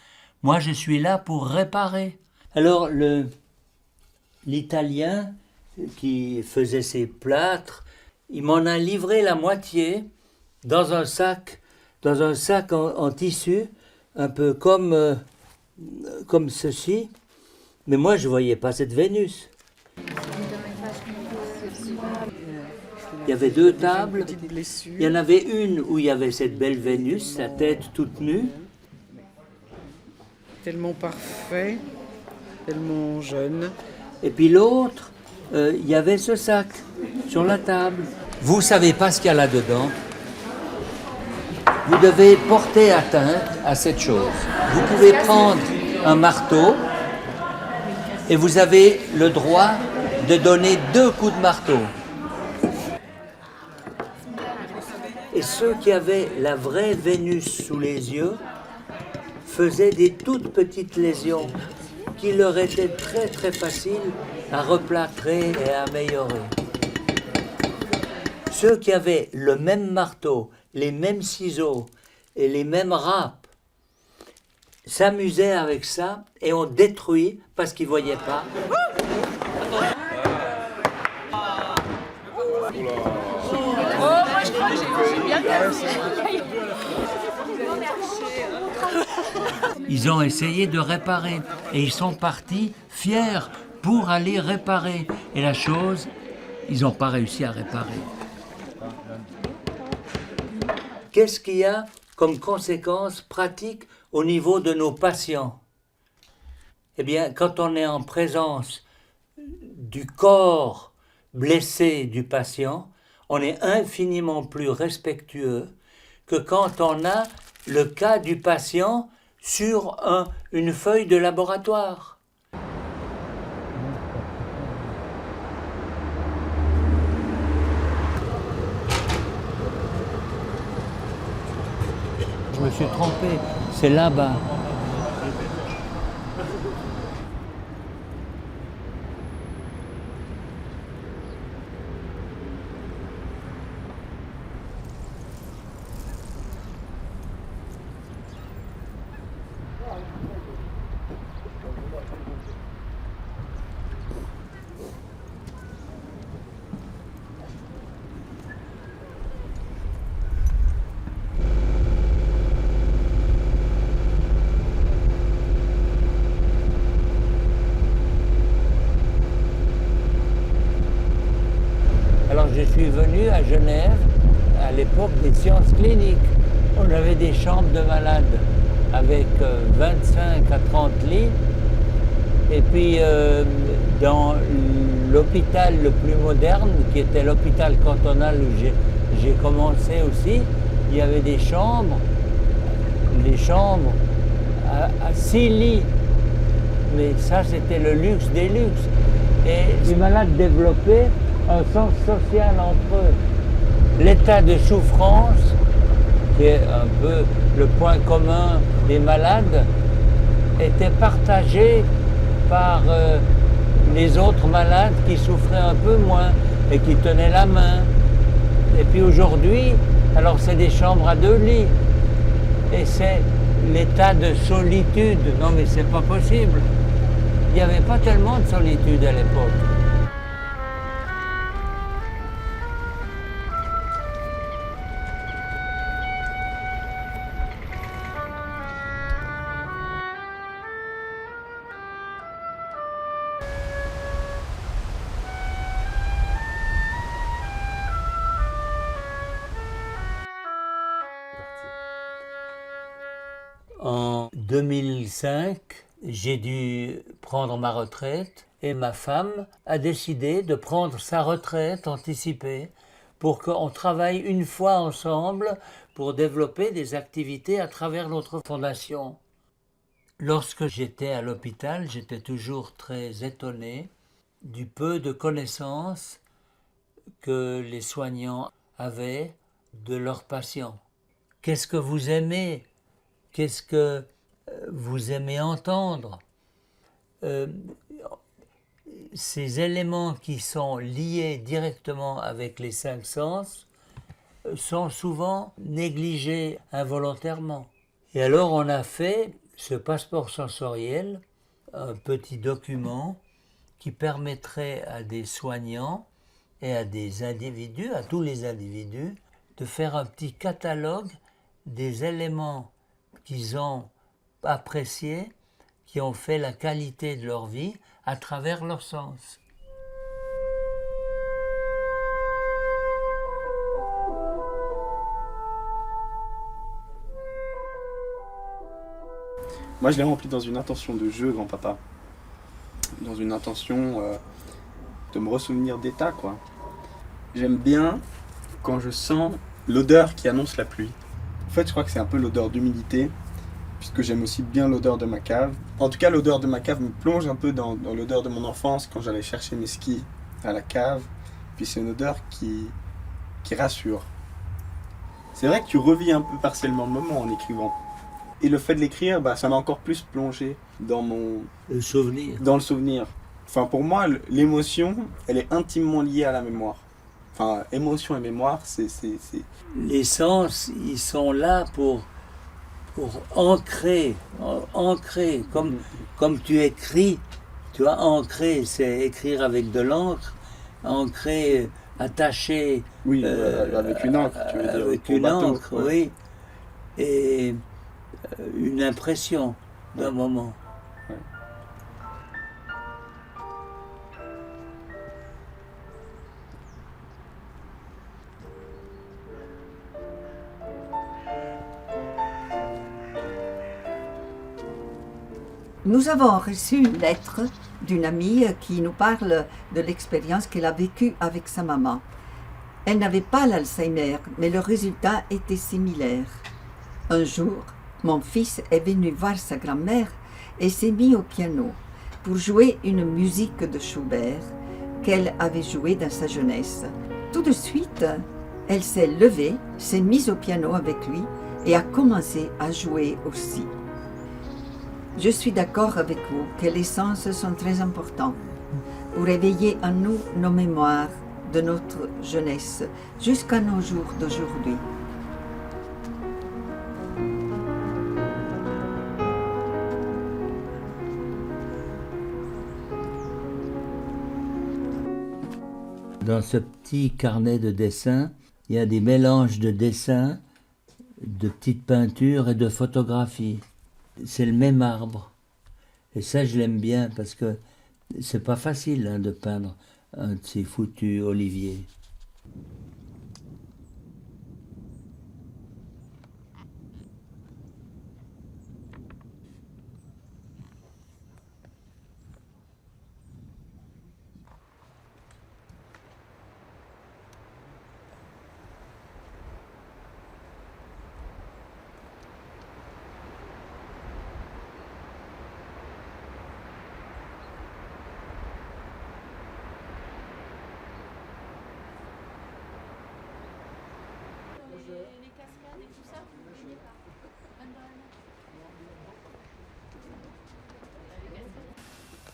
moi je suis là pour réparer. Alors l'Italien qui faisait ses plâtres, il m'en a livré la moitié dans un sac en tissu, un peu comme ceci. Mais moi, je ne voyais pas cette Vénus. Il y avait 2 tables. Il y en avait une où il y avait cette belle Vénus, sa tête toute nue. Tellement parfait, tellement jeune. Et puis l'autre, il y avait ce sac sur la table. Vous ne savez pas ce qu'il y a là-dedans. Vous devez porter atteinte à cette chose. Vous pouvez prendre un marteau et vous avez le droit de donner 2 coups de marteau. Et ceux qui avaient la vraie Vénus sous les yeux faisaient des toutes petites lésions qui leur étaient très très faciles à replâtrer et à améliorer. Ceux qui avaient le même marteau, les mêmes ciseaux et les mêmes râpes s'amusaient avec ça et ont détruit parce qu'ils ne voyaient pas. Ils ont essayé de réparer et ils sont partis fiers pour aller réparer. Et la chose, ils n'ont pas réussi à réparer. Qu'est-ce qu'il y a comme conséquence pratique au niveau de nos patients? Eh bien, quand on est en présence du corps blessé du patient, on est infiniment plus respectueux que quand on a le cas du patient sur une feuille de laboratoire. Je me suis trompé, c'est là-bas. Alors je suis venu à Genève à l'époque des sciences cliniques. On avait des chambres de malades avec 25 à 30 lits. Et puis dans l'hôpital le plus moderne, qui était l'hôpital cantonal où j'ai commencé aussi, il y avait des chambres à 6 lits. Mais ça, c'était le luxe des luxes. Et les malades développaient un sens social entre eux. L'état de souffrance, qui est un peu le point commun des malades, était partagé par les autres malades qui souffraient un peu moins et qui tenaient la main. Et puis aujourd'hui, alors c'est des chambres à 2 lits. Et c'est l'état de solitude. Non mais c'est pas possible. Il n'y avait pas tellement de solitude à l'époque. En 2005, j'ai dû prendre ma retraite et ma femme a décidé de prendre sa retraite anticipée pour qu'on travaille une fois ensemble pour développer des activités à travers notre fondation. Lorsque j'étais à l'hôpital, j'étais toujours très étonné du peu de connaissances que les soignants avaient de leurs patients. Qu'est-ce que vous aimez ? Qu'est-ce que vous aimez entendre? ces éléments qui sont liés directement avec les 5 sens sont souvent négligés involontairement. Et alors on a fait ce passeport sensoriel, un petit document qui permettrait à des soignants et à des individus, à tous les individus, de faire un petit catalogue des éléments qu'ils ont appréciés, qui ont fait la qualité de leur vie à travers leurs sens. Moi, je l'ai rempli dans une intention de jeu, grand-papa. Dans une intention de me ressouvenir d'état, quoi. J'aime bien quand je sens l'odeur qui annonce la pluie. En fait, je crois que c'est un peu l'odeur d'humidité, puisque j'aime aussi bien l'odeur de ma cave. En tout cas, l'odeur de ma cave me plonge un peu dans l'odeur de mon enfance, quand j'allais chercher mes skis à la cave. Puis c'est une odeur qui rassure. C'est vrai que tu revis un peu partiellement le moment en écrivant. Et le fait de l'écrire, ça m'a encore plus plongé dans le souvenir. Dans le souvenir. Enfin, pour moi, l'émotion, elle est intimement liée à la mémoire. Enfin, émotion et mémoire, c'est... Les sens, ils sont là pour ancrer, comme tu écris, tu vois, ancrer, c'est écrire avec de l'encre, ancrer, attacher... Oui, avec une encre, tu veux dire. Avec une encre, oui. Et une impression d'un moment. Ouais. Nous avons reçu une lettre d'une amie qui nous parle de l'expérience qu'elle a vécue avec sa maman. Elle n'avait pas l'Alzheimer, mais le résultat était similaire. Un jour, mon fils est venu voir sa grand-mère et s'est mis au piano pour jouer une musique de Schubert qu'elle avait jouée dans sa jeunesse. Tout de suite, elle s'est levée, s'est mise au piano avec lui et a commencé à jouer aussi. Je suis d'accord avec vous que les sens sont très importants pour éveiller en nous nos mémoires de notre jeunesse jusqu'à nos jours d'aujourd'hui. Dans ce petit carnet de dessins, il y a des mélanges de dessins, de petites peintures et de photographies. C'est le même arbre. Et ça, je l'aime bien parce que c'est pas facile de peindre un de ces foutus oliviers.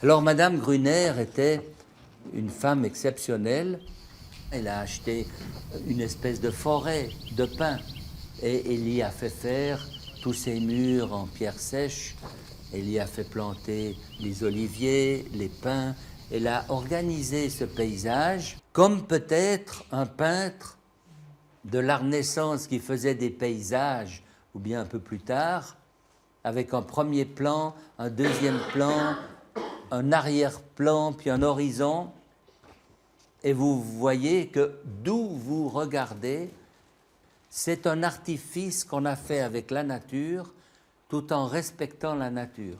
Alors Madame Gruner était une femme exceptionnelle. Elle a acheté une espèce de forêt de pins et elle y a fait faire tous ces murs en pierre sèche. Elle y a fait planter les oliviers, les pins. Elle a organisé ce paysage comme peut-être un peintre de la Renaissance qui faisait des paysages, ou bien un peu plus tard, avec un premier plan, un deuxième plan, un arrière-plan, puis un horizon, et vous voyez que d'où vous regardez, c'est un artifice qu'on a fait avec la nature, tout en respectant la nature.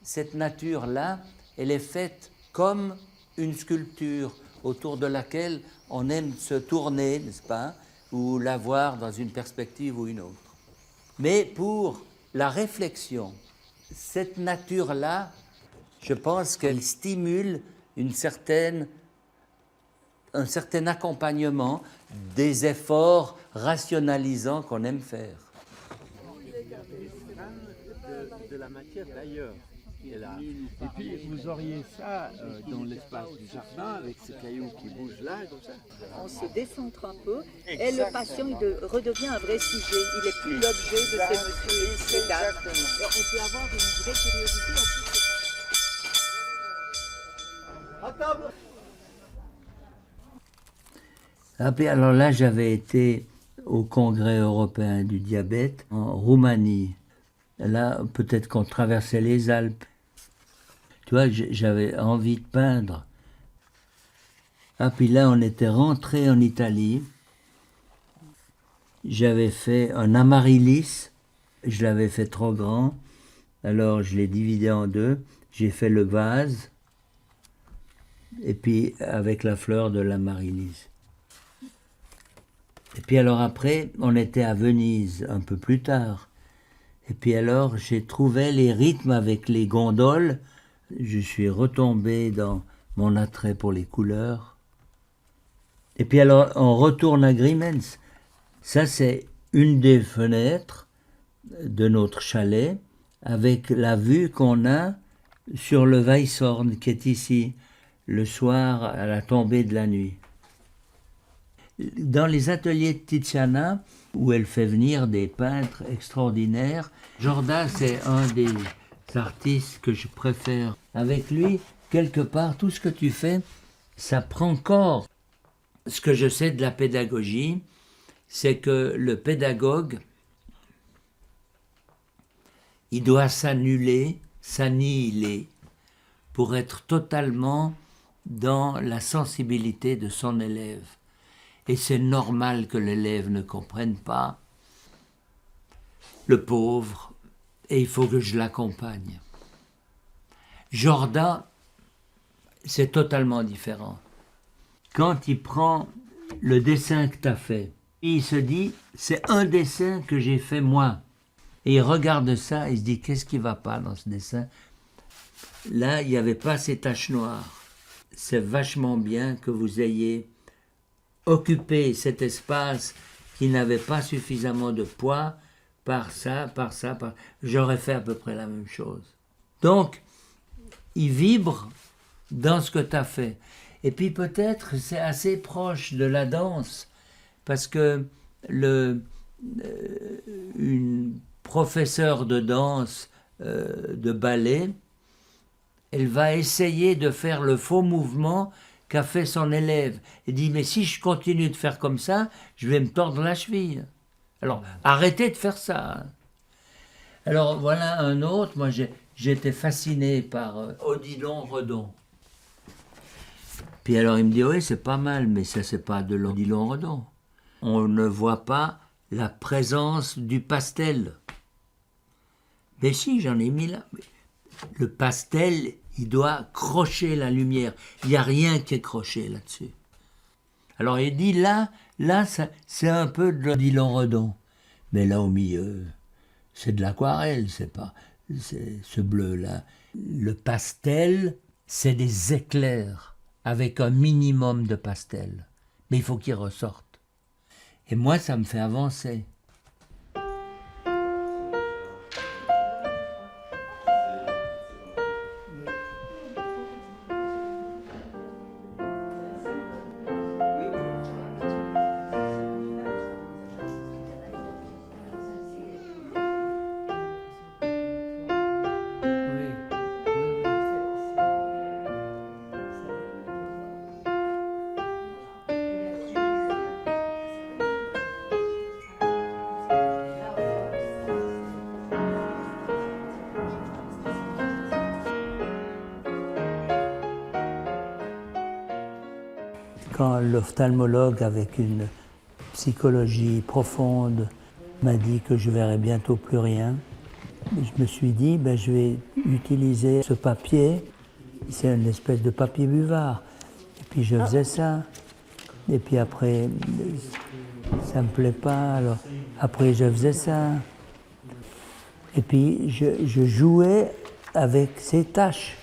Cette nature-là, elle est faite comme une sculpture autour de laquelle on aime se tourner, n'est-ce pas, ou la voir dans une perspective ou une autre. Mais pour la réflexion, cette nature-là, je pense qu'elle stimule un certain accompagnement des efforts rationalisants qu'on aime faire. De la matière d'ailleurs. qui est là. Et puis vous auriez ça dans l'espace du jardin avec ces cailloux qui bougent là, comme ça. On se décentre un peu et le patient redevient un vrai sujet. Il n'est plus l'objet de ces messieurs et ces dames. On peut avoir une vraie curiosité en plus. Ah, puis alors là, j'avais été au Congrès européen du diabète en Roumanie. Là, peut-être qu'on traversait les Alpes. Tu vois, j'avais envie de peindre. Ah, puis là, on était rentré en Italie. J'avais fait un amaryllis. Je l'avais fait trop grand. Alors, je l'ai divisé en deux. J'ai fait le vase. Et puis, avec la fleur de l'amaryllis. Et puis alors après, on était à Venise un peu plus tard. Et puis alors, j'ai trouvé les rythmes avec les gondoles. Je suis retombé dans mon attrait pour les couleurs. Et puis alors, on retourne à Grimmens. Ça, c'est une des fenêtres de notre chalet, avec la vue qu'on a sur le Weisshorn, qui est ici, le soir à la tombée de la nuit. Dans les ateliers de Tiziana, où elle fait venir des peintres extraordinaires, Jorda, c'est un des artistes que je préfère. Avec lui, quelque part, tout ce que tu fais, ça prend corps. Ce que je sais de la pédagogie, c'est que le pédagogue, il doit s'annihiler pour être totalement dans la sensibilité de son élève. Et c'est normal que l'élève ne comprenne pas, le pauvre, et il faut que je l'accompagne. Jorda, c'est totalement différent. Quand il prend le dessin que tu as fait, il se dit, c'est un dessin que j'ai fait moi. Et il regarde ça et il se dit, qu'est-ce qui ne va pas dans ce dessin? Là, il n'y avait pas ces taches noires. C'est vachement bien que vous ayez occupé cet espace qui n'avait pas suffisamment de poids par ça. J'aurais fait à peu près la même chose. Donc, il vibre dans ce que tu as fait. Et puis peut-être c'est assez proche de la danse, parce que une professeure de danse, de ballet, elle va essayer de faire le faux mouvement qu'a fait son élève. Elle dit, mais si je continue de faire comme ça, je vais me tordre la cheville. Alors, arrêtez de faire ça. Alors, voilà un autre. Moi, j'étais fasciné par Odilon Redon. Puis alors, il me dit, oui, c'est pas mal, mais ça, c'est pas de l'Odilon Redon. On ne voit pas la présence du pastel. Mais si, j'en ai mis là. Le pastel, il doit crocher la lumière. Il n'y a rien qui est croché là-dessus. Alors il dit, là c'est un peu de l'Odilon Redon. Mais là au milieu, c'est de l'aquarelle, c'est ce bleu-là. Le pastel, c'est des éclairs avec un minimum de pastel. Mais il faut qu'ils ressortent. Et moi, ça me fait avancer. Quand l'ophtalmologue, avec une psychologie profonde, m'a dit que je verrais bientôt plus rien, je me suis dit, je vais utiliser ce papier, c'est une espèce de papier buvard. Et puis je faisais ça. Et puis après, ça me plaît pas, alors après je faisais ça. Et puis je jouais avec ces tâches.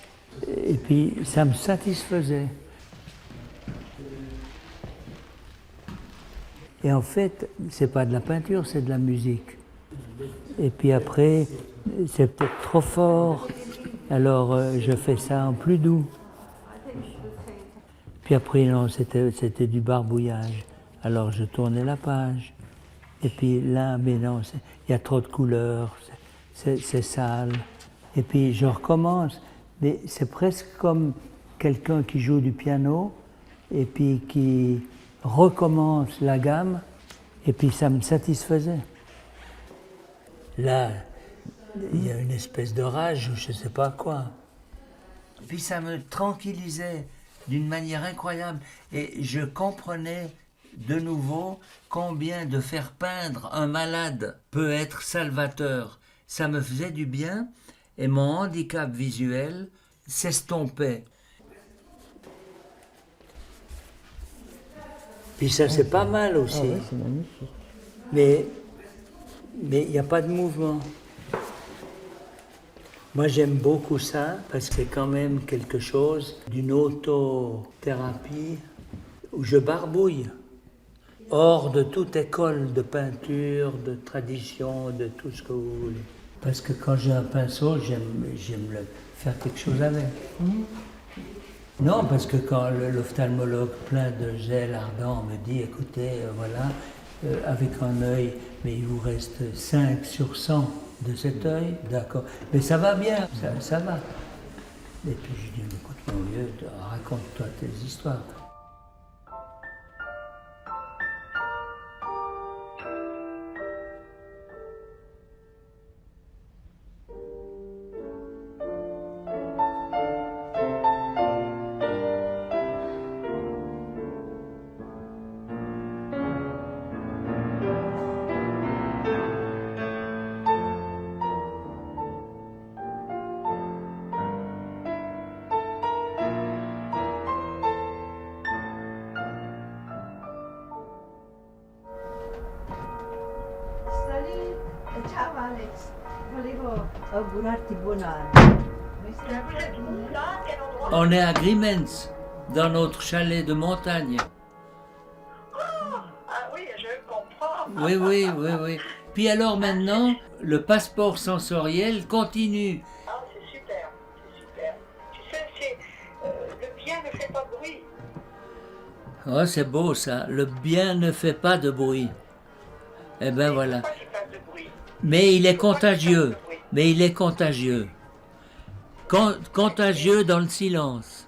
Et puis ça me satisfaisait. Et en fait, c'est pas de la peinture, c'est de la musique. Et puis après, c'est peut-être trop fort. Alors je fais ça en plus doux. Puis après, non, c'était du barbouillage. Alors je tournais la page. Et puis là, mais non, il y a trop de couleurs, c'est sale. Et puis je recommence. Mais c'est presque comme quelqu'un qui joue du piano et puis qui recommence la gamme. Et puis ça me satisfaisait. Là, il y a une espèce de rage ou je ne sais pas quoi. Et puis ça me tranquillisait d'une manière incroyable. Et je comprenais de nouveau combien de faire peindre un malade peut être salvateur. Ça me faisait du bien et mon handicap visuel s'estompait. Puis ça c'est pas mal aussi. Ah ouais, c'est magnifique. Mais il n'y a pas de mouvement. Moi j'aime beaucoup ça parce que c'est quand même quelque chose d'une autothérapie où je barbouille. Hors de toute école de peinture, de tradition, de tout ce que vous voulez. Parce que quand j'ai un pinceau, j'aime faire quelque chose avec. Non, parce que quand l'ophtalmologue plein de gel ardent me dit, écoutez, voilà, avec un œil, mais il vous reste 5 sur 100 de cet œil, d'accord. Mais ça va bien, ça va. Et puis je dis, écoute mon vieux, raconte-toi tes histoires. Ciao Alex, volevo augurarti buon anno. On est à Grimentz, dans notre chalet de montagne. Ah oui, je comprends. Oui. Puis alors maintenant, le passeport sensoriel continue. Ah, c'est super, c'est super. Tu sais, le bien ne fait pas de bruit. Oh, c'est beau ça, le bien ne fait pas de bruit. Eh ben voilà. Mais il est contagieux. Contagieux dans le silence.